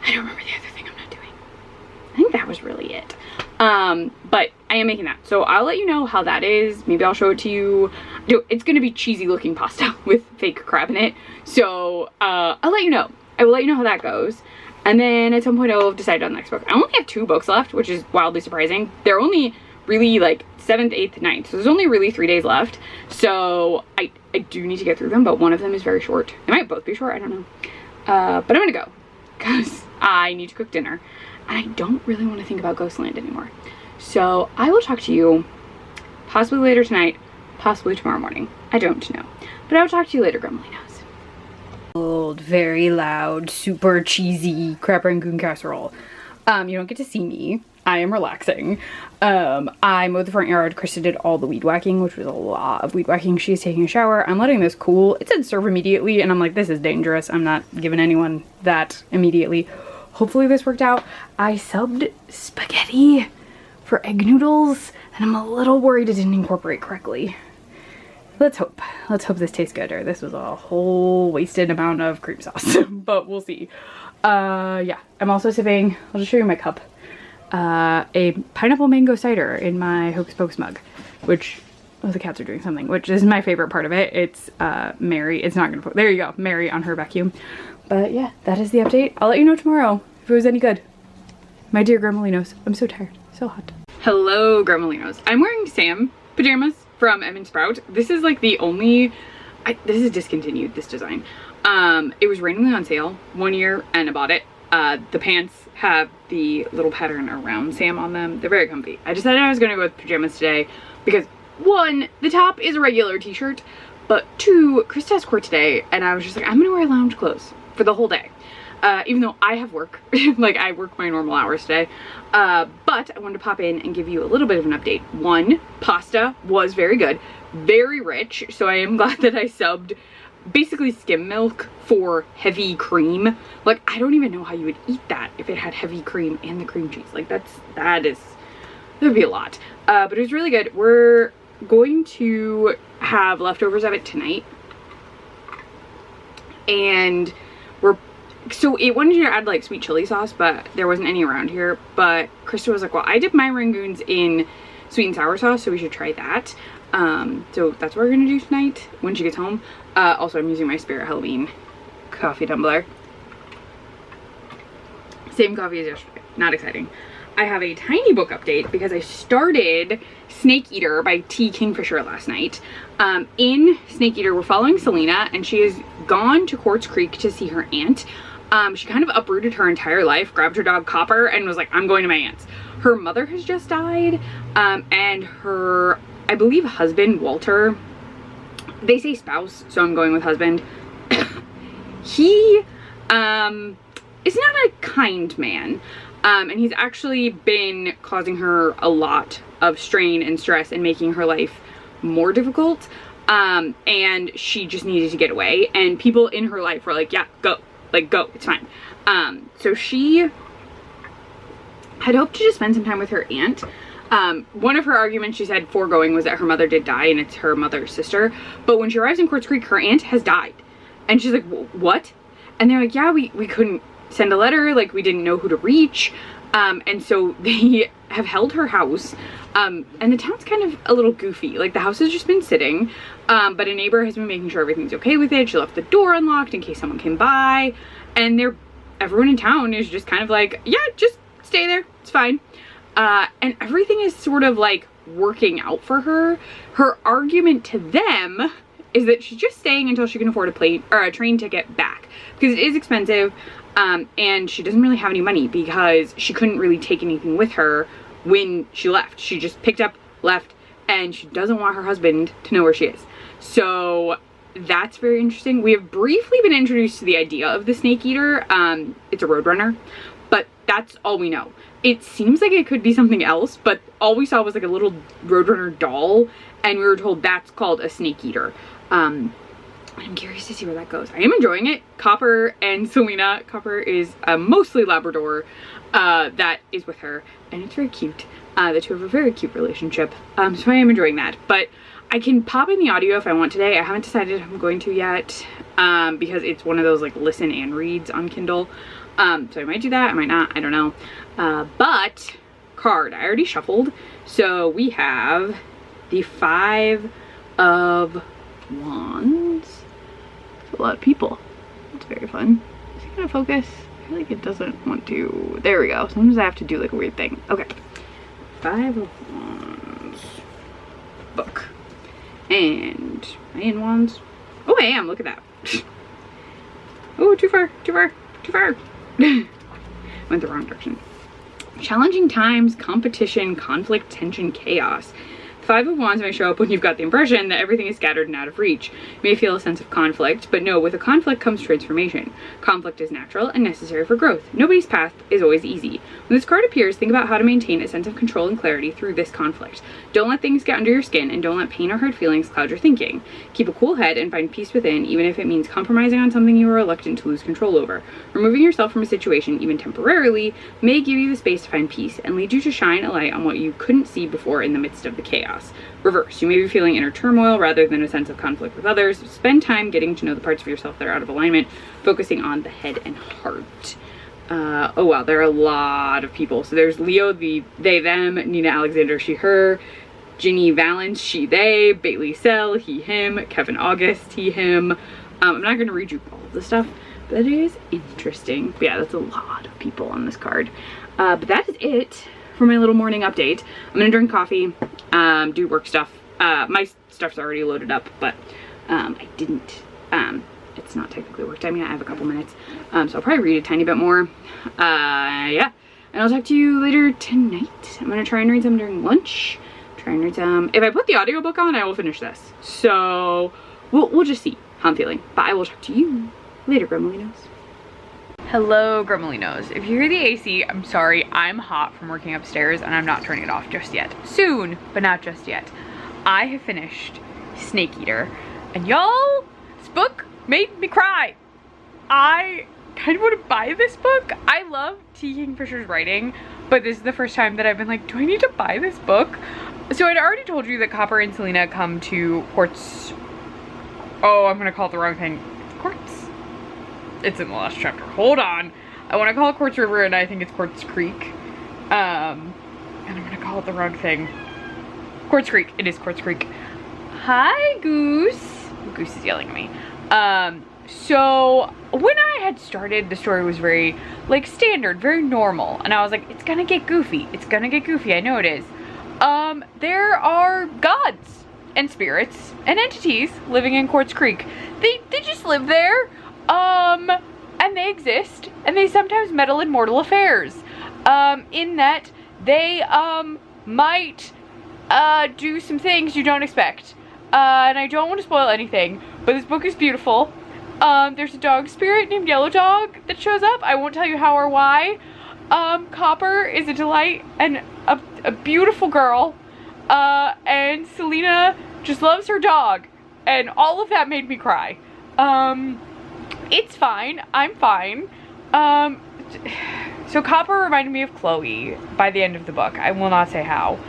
I don't remember the other thing I'm not doing. I think that was really it. But I am making that. So I'll let you know how that is. Maybe I'll show it to you. It's going to be cheesy looking pasta with fake crab in it. So I'll let you know. I will let you know how that goes. And then at some point I'll decide on the next book. I only have 2 books left, which is wildly surprising. They're only really like 7th, 8th, 9th. So there's only really 3 days left. So I do need to get through them, but one of them is very short. They might both be short, I don't know. But I'm gonna go because I need to cook dinner. And I don't really want to think about Ghostland anymore. So I will talk to you possibly later tonight, possibly tomorrow morning. I don't know. But I will talk to you later, Gremlinos. Old, very loud, super cheesy crab rangoon casserole. You don't get to see me. I am relaxing. I mowed the front yard. Krista did all the weed whacking, which was a lot of weed whacking. She's taking a shower. I'm letting this cool. It said serve immediately, and I'm like, this is dangerous. I'm not giving anyone that immediately. Hopefully this worked out. I subbed spaghetti for egg noodles, and I'm a little worried it didn't incorporate correctly. Let's hope. Let's hope this tastes good, or this was a whole wasted amount of cream sauce. But we'll see. Yeah, I'm also sipping, I'll just show you my cup, a pineapple mango cider in my Hocus Pocus mug, which, oh, the cats are doing something, which is my favorite part of it. It's Mary. It's not gonna put, there you go, Mary on her vacuum. But yeah, that is the update. I'll let you know tomorrow if it was any good. My dear Gremlinos, I'm so tired, so hot. Hello, Gremlinos. I'm wearing Sam pajamas from Em & Sprout. This is like the only, this is discontinued, this design. It was randomly on sale 1 year and I bought it. The pants have the little pattern around Sam on them. They're very comfy. I decided I was gonna go with pajamas today because 1, the top is a regular t-shirt, but 2, Krista has court today and I was just like, I'm gonna wear lounge clothes for the whole day. Even though I have work, like I work my normal hours today. But I wanted to pop in and give you a little bit of an update. 1, pasta was very good, very rich. So I am glad that I subbed basically skim milk for heavy cream. Like, I don't even know how you would eat that if it had heavy cream and the cream cheese. Like that would be a lot. But it was really good. We're going to have leftovers of it tonight. And so it wanted you to add like sweet chili sauce, but there wasn't any around here. But Krista was like, well, I dip my rangoons in sweet and sour sauce, so we should try that. So that's what we're gonna do tonight when she gets home. Also, I'm using my Spirit Halloween coffee tumbler. Same coffee as yesterday. Not exciting. I have a tiny book update because I started Snake Eater by T. Kingfisher last night. In Snake Eater, we're following Selena, and she has gone to Quartz Creek to see her aunt. She kind of uprooted her entire life, grabbed her dog Copper, and was like, I'm going to my aunt's. Her mother has just died, and her, I believe, husband, Walter, they say spouse, so I'm going with husband. He is not a kind man, and he's actually been causing her a lot of strain and stress and making her life more difficult, and she just needed to get away, and people in her life were like, yeah, go. Like, go, it's fine. So she had hoped to just spend some time with her aunt. One of her arguments she said foregoing was that her mother did die and it's her mother's sister. But when she arrives in Quartz Creek, her aunt has died. And she's like, what? And they're like, yeah, we couldn't send a letter. Like, we didn't know who to reach. And so they have held her house. And the town's kind of a little goofy. Like, the house has just been sitting, but a neighbor has been making sure everything's okay with it. She left the door unlocked in case someone came by, and everyone in town is just kind of like, yeah, just stay there, it's fine. And everything is sort of like working out for her. Her argument to them is that she's just staying until she can afford a train ticket back, because it is expensive, and she doesn't really have any money because she couldn't really take anything with her when she left. She just picked up, left, and she doesn't want her husband to know where she is. So that's very interesting. We have briefly been introduced to the idea of the snake eater. It's a roadrunner, but that's all we know. It seems like it could be something else, but all we saw was like a little roadrunner doll, and we were told that's called a snake eater. I'm curious to see where that goes. I am enjoying it. Copper and Selena. Copper is a mostly Labrador that is with her, and it's very cute. The two have a very cute relationship, so I am enjoying that. But I can pop in the audio if I want today. I haven't decided if I'm going to yet, because it's one of those like listen and reads on Kindle. So I might do that, I might not, I don't know. But card, I already shuffled. So we have the 5 of Wands. It's a lot of people. It's very fun. Is it gonna focus? I feel like it doesn't want to. There we go. Sometimes I have to do like a weird thing. Okay. 5 of Wands. Book. And am I in Wands? Oh, I am. Look at that. Oh, too far, too far, too far. Went the wrong direction. Challenging times, competition, conflict, tension, chaos. 5 of Wands may show up when you've got the impression that everything is scattered and out of reach. You may feel a sense of conflict, but no, with a conflict comes transformation. Conflict is natural and necessary for growth. Nobody's path is always easy. When this card appears, think about how to maintain a sense of control and clarity through this conflict. Don't let things get under your skin, and don't let pain or hard feelings cloud your thinking. Keep a cool head and find peace within, even if it means compromising on something you are reluctant to lose control over. Removing yourself from a situation, even temporarily, may give you the space to find peace and lead you to shine a light on what you couldn't see before in the midst of the chaos. Reverse, you may be feeling inner turmoil rather than a sense of conflict with others. Spend time getting to know the parts of yourself that are out of alignment, focusing on the head and heart. Oh wow, there are a lot of people. So there's Leo, the they, them, Nina Alexander, she, her, Ginny Valence, she, they, Bailey Sell, he, him, Kevin August, he, him. I'm not going to read you all of the stuff, but it is interesting. But yeah, that's a lot of people on this card. But that is it for my little morning update. I'm gonna drink coffee, do work stuff. My stuff's already loaded up, but I didn't, it's not technically work time yet. I have a couple minutes, so I'll probably read a tiny bit more. Yeah, and I'll talk to you later tonight. I'm gonna try and read some during lunch. Try and read some. If I put the audiobook on, I will finish this. So we'll just see how I'm feeling. But I will talk to you later, Gremlinos. Hello, Gremlinos. If you hear the AC, I'm sorry. I'm hot from working upstairs and I'm not turning it off just yet. Soon, but not just yet. I have finished Snake Eater, and y'all, this book made me cry. I kind of want to buy this book. I love T. Kingfisher's writing, but this is the first time that I've been like, do I need to buy this book? So I'd already told you that Copper and Selena come to Quartz. Oh, I'm gonna call it the wrong thing. Quartz? It's in the last chapter. Hold on. I want to call it Quartz River, and I think it's Quartz Creek. And I'm gonna call it the wrong thing. Quartz Creek. It is Quartz Creek. Hi, Goose. Goose is yelling at me. So when I had started, the story was very like standard, very normal, and I was like, it's gonna get goofy. It's gonna get goofy. I know it is. There are gods and spirits and entities living in Quartz Creek. They just live there. And they exist, and they sometimes meddle in mortal affairs. In that they might do some things you don't expect. And I don't want to spoil anything, but this book is beautiful. There's a dog spirit named Yellow Dog that shows up. I won't tell you how or why. Copper is a delight and a beautiful girl. And Selena just loves her dog. And all of that made me cry. It's fine. I'm fine. So Copper reminded me of Chloe by the end of the book. I will not say how.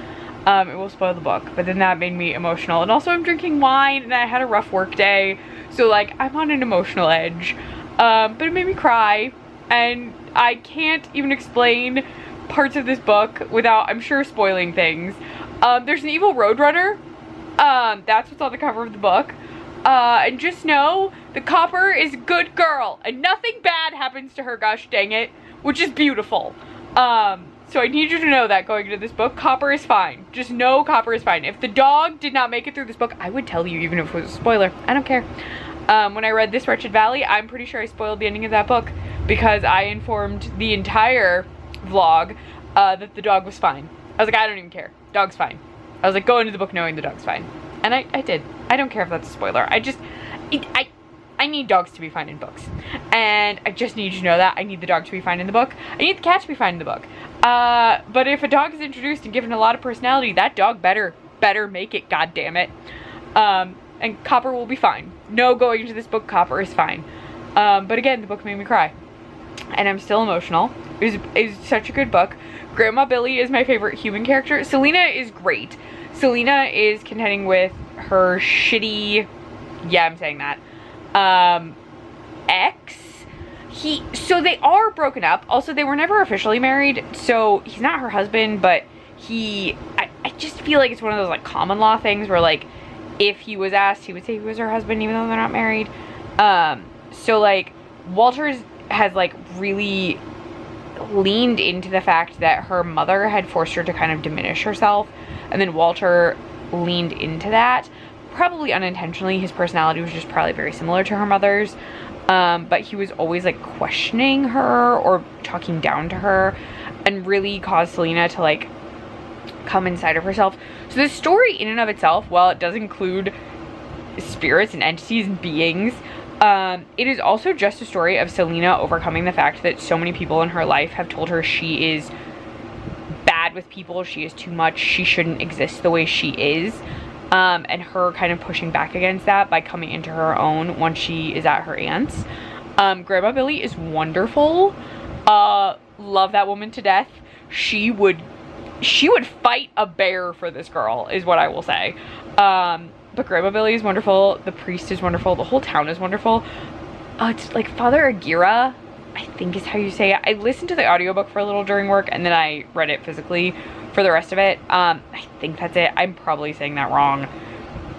It will spoil the book, but then that made me emotional. And also I'm drinking wine and I had a rough work day. So like I'm on an emotional edge. But it made me cry, and I can't even explain parts of this book without, I'm sure, spoiling things. There's an evil roadrunner. That's what's on the cover of the book. And just know the Copper is a good girl and nothing bad happens to her, gosh dang it, which is beautiful. So I need you to know that going into this book, Copper is fine. Just know Copper is fine. If the dog did not make it through this book, I would tell you even if it was a spoiler. I don't care. When I read This Wretched Valley, I'm pretty sure I spoiled the ending of that book because I informed the entire vlog that the dog was fine. I was like, I don't even care. Dog's fine. I was like, go into the book knowing the dog's fine. And I did. I don't care if that's a spoiler. I need dogs to be fine in books. And I just need you to know that. I need the dog to be fine in the book. I need the cat to be fine in the book. But if a dog is introduced and given a lot of personality, that dog better make it, god damn it. And Copper will be fine. No, going into this book, Copper is fine. But again, the book made me cry. And I'm still emotional. It was such a good book. Grandma Billy is my favorite human character. Selena is great. Selena is contending with her shitty, yeah, I'm saying that, ex. So they are broken up. Also, they were never officially married, so he's not her husband, but I just feel like it's one of those, like, common law things where, like, if he was asked, he would say he was her husband even though they're not married. So, like, Walters has, like, really leaned into the fact that her mother had forced her to kind of diminish herself, and then Walter leaned into that. Probably unintentionally. His personality was just probably very similar to her mother's. But he was always, like, questioning her or talking down to her and really caused Selena to, like, come inside of herself. So this story in and of itself, while it does include spirits and entities and beings, it is also just a story of Selena overcoming the fact that so many people in her life have told her she is bad with people, she is too much, she shouldn't exist the way she is. And her kind of pushing back against that by coming into her own once she is at her aunt's. Grandma Billy is wonderful. Love that woman to death. She would fight a bear for this girl, is what I will say. But Grandma Billy is wonderful. The priest is wonderful. The whole town is wonderful. It's like Father Aguirre, I think is how you say it. I listened to the audiobook for a little during work, and then I read it physically for the rest of it. I think that's it. I'm probably saying that wrong.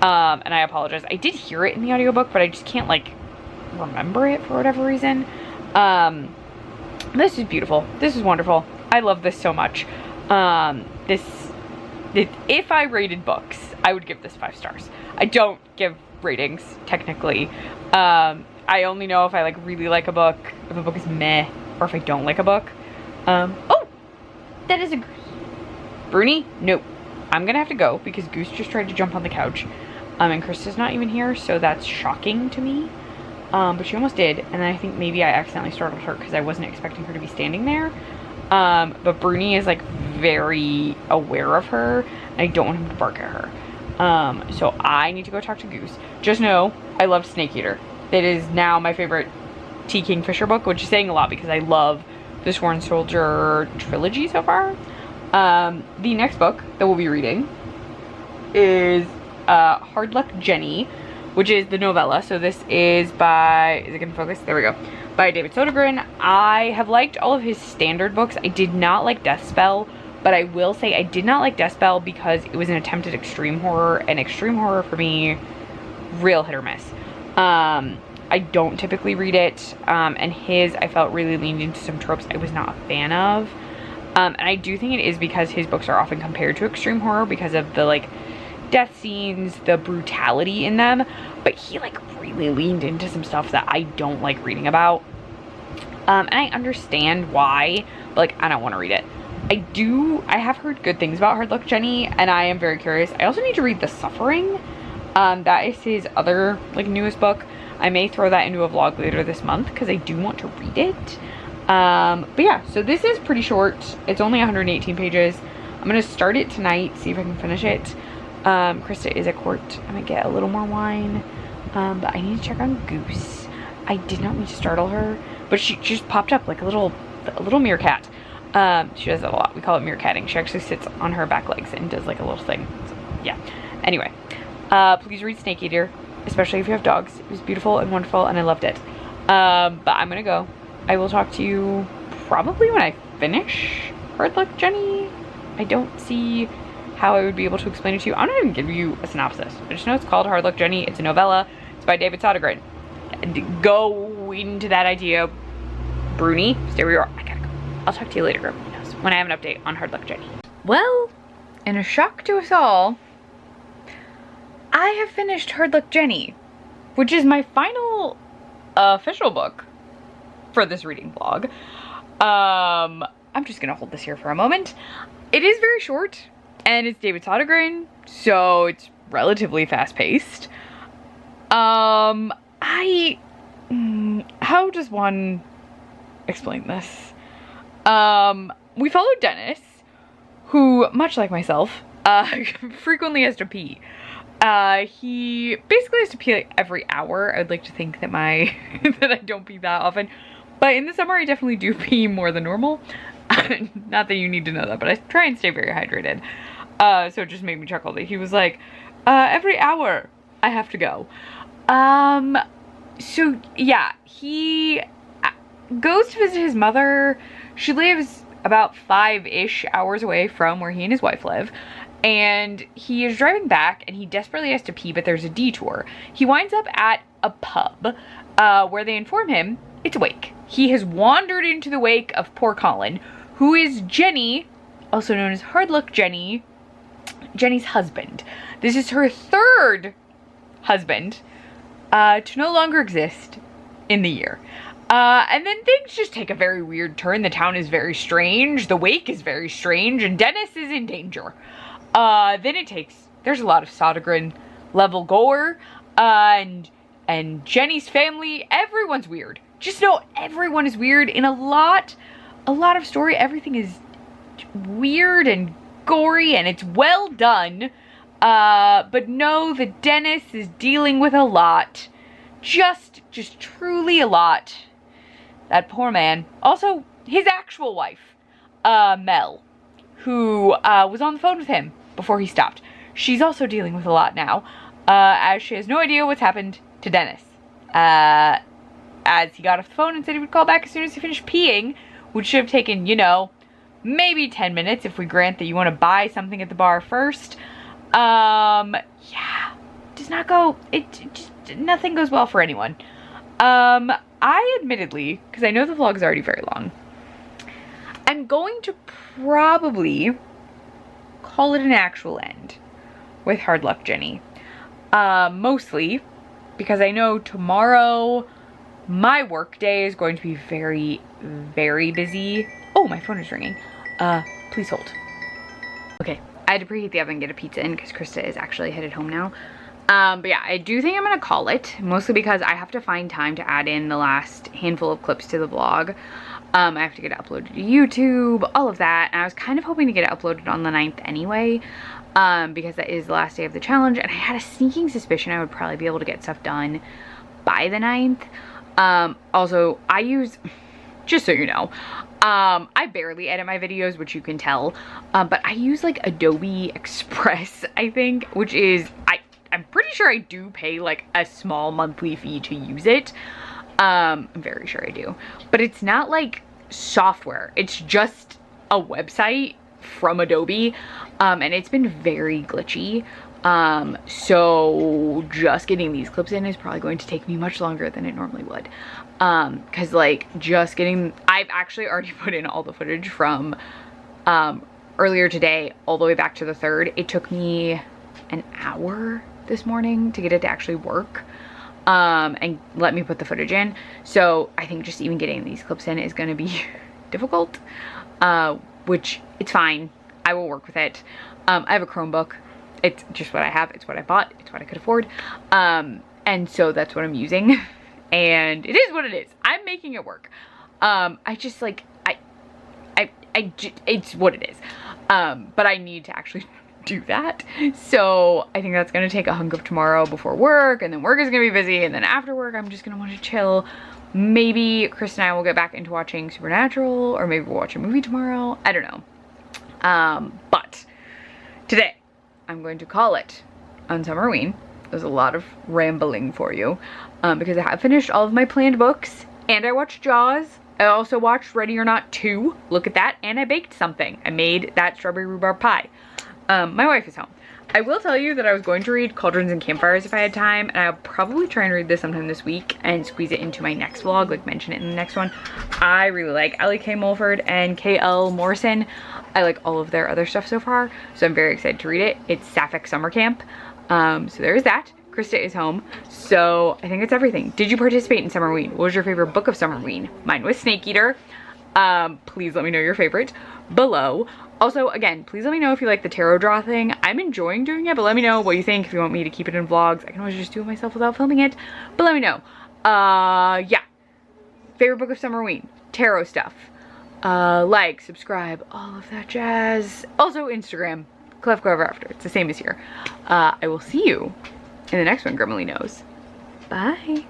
And I apologize. I did hear it in the audiobook, but I just can't, like, remember it for whatever reason. This is beautiful. This is wonderful. I love this so much. If I rated books, I would give this 5 stars. I don't give ratings, technically. I only know if I, like, really like a book, if a book is meh, or if I don't like a book. Oh! That is a goose. Bruni? Nope. I'm gonna have to go because Goose just tried to jump on the couch. And Krista's not even here, so that's shocking to me. But she almost did, and then I think maybe I accidentally startled her because I wasn't expecting her to be standing there. But Bruni is, like, very aware of her, and I don't want him to bark at her. So I need to go talk to Goose. Just know, I loved Snake Eater. It is now my favorite T. Kingfisher book, which is saying a lot because I love the Sworn Soldier trilogy so far. The next book that we'll be reading is Hard Luck Jenny, which is the novella. So this is by, is it gonna focus? There we go. By David Sodergren. I have liked all of his standard books. I did not like Death Spell, but I will say I did not like Death Spell because it was an attempt at extreme horror, and extreme horror for me, real hit or miss. I don't typically read it, and his, I felt, really leaned into some tropes I was not a fan of. And I do think it is because his books are often compared to extreme horror because of the, like, death scenes, the brutality in them, but he, like, really leaned into some stuff that I don't like reading about. And I understand why, but, like, I don't want to read it. I have heard good things about Hard Luck Jenny, and I am very curious. I also need to read The Suffering. That is his other, like, newest book. I may throw that into a vlog later this month because I do want to read it. But yeah, so this is pretty short. It's only 118 pages. I'm gonna start it tonight, see if I can finish it. Krista is at court. I'm gonna get a little more wine. But I need to check on Goose. I did not mean to startle her, but she just popped up like a little meerkat. She does that a lot. We call it meerkatting. She actually sits on her back legs and does, like, a little thing. So, yeah. Anyway, please read Snake Eater, especially if you have dogs. It was beautiful and wonderful, and I loved it. But I'm gonna go. I will talk to you probably when I finish. Hard Luck Jenny. I don't see how I would be able to explain it to you. I'm not even giving you a synopsis. I just know it's called Hard Luck Jenny. It's a novella. It's by David Sodergren. Go into that idea, Bruni. Stay where you are. I gotta go. I'll talk to you later, when I have an update on Hard Luck Jenny. Well, in a shock to us all, I have finished Hard Luck Jenny, which is my final official book for this reading vlog. I'm just gonna hold this here for a moment. It is very short, and it's David Sodergren, so it's relatively fast-paced. How does one explain this? We followed Dennis, who, much like myself, frequently has to pee. He basically has to pee like every hour. I'd like to think that that I don't pee that often, but in the summer I definitely do pee more than normal. Not that you need to know that, but I try and stay very hydrated. So it just made me chuckle that he was like, every hour I have to go. So yeah, he goes to visit his mother. She lives about 5-ish hours away from where he and his wife live. And he is driving back and he desperately has to pee, but there's a detour. He winds up at a pub where they inform him it's a wake. He has wandered into the wake of poor Colin, who is Jenny, also known as Hard Luck Jenny, Jenny's husband. This is her third husband to no longer exist in the year. And then things just take a very weird turn. The town is very strange, the wake is very strange, and Dennis is in danger. There's a lot of Sodergren level gore, and Jenny's family, everyone's weird. Just know everyone is weird. In a lot of story, everything is weird and gory, and it's well done. But know that Dennis is dealing with a lot. Just truly a lot. That poor man. Also, his actual wife, Mel, who was on the phone with him before he stopped. She's also dealing with a lot now, as she has no idea what's happened to Dennis. As he got off the phone and said he would call back as soon as he finished peeing, which should have taken, you know, maybe 10 minutes if we grant that you want to buy something at the bar first. Yeah, does not go, nothing goes well for anyone. I admittedly, because I know the vlog is already very long, I'm going to probably call it an actual end with Hard Luck Jenny. Mostly because I know tomorrow my work day is going to be very, very busy. Oh, my phone is ringing. Please hold. Okay, I had to preheat the oven and get a pizza in because Krista is actually headed home now. But yeah, I do think I'm gonna call it, mostly because I have to find time to add in the last handful of clips to the vlog. I have to get it uploaded to YouTube, all of that, and I was kind of hoping to get it uploaded on the 9th anyway, because that is the last day of the challenge, and I had a sneaking suspicion I would probably be able to get stuff done by the 9th. Also, I use, just so you know, I barely edit my videos, which you can tell, but I use like Adobe Express, I think, which is, I'm pretty sure I do pay like a small monthly fee to use it. I'm very sure I do, but it's not like software, it's just a website from Adobe, and it's been very glitchy. So just getting these clips in is probably going to take me much longer than it normally would, because like I've actually already put in all the footage from earlier today all the way back to the 3rd. It took me an hour this morning to get it to actually work, and let me put the footage in. So I think just even getting these clips in is going to be difficult, which it's fine. I will work with it. I have a Chromebook. It's just what I have. It's what I bought. It's what I could afford. And so that's what I'm using. And it is what it is. I'm making it work. I just like, it's what it is. But I need to actually do that. So I think that's going to take a hunk of tomorrow before work. And then work is going to be busy. And then after work, I'm just going to want to chill. Maybe Chris and I will get back into watching Supernatural. Or maybe we'll watch a movie tomorrow. I don't know. But today, I'm going to call it on Summerween. There's a lot of rambling for you, because I have finished all of my planned books, and I watched Jaws I also watched Ready or Not 2. Look at that. And I baked something. I made that strawberry rhubarb pie. My wife is home. I will tell you that I was going to read Cauldrons and Campfires if I had time, and I'll probably try and read this sometime this week and squeeze it into my next vlog, like mention it in the next one. I really like Ellie K. Mulford and K.L. Morrison. I like all of their other stuff so far, so I'm very excited to read it. It's Sapphic Summer Camp. So there's that. Krista is home, so I think that's everything. Did you participate in Summerween? What was your favorite book of Summerween? Mine was Snake Eater. Please let me know your favorite below. Also, again, please let me know if you like the tarot draw thing. I'm enjoying doing it, but let me know what you think. If you want me to keep it in vlogs, I can always just do it myself without filming it, but let me know. Yeah, favorite book of Summerween, tarot stuff. Like, subscribe, all of that jazz. Also Instagram, Clefco Ever After. It's the same as here. I will see you in the next one, Grimly Knows. Bye.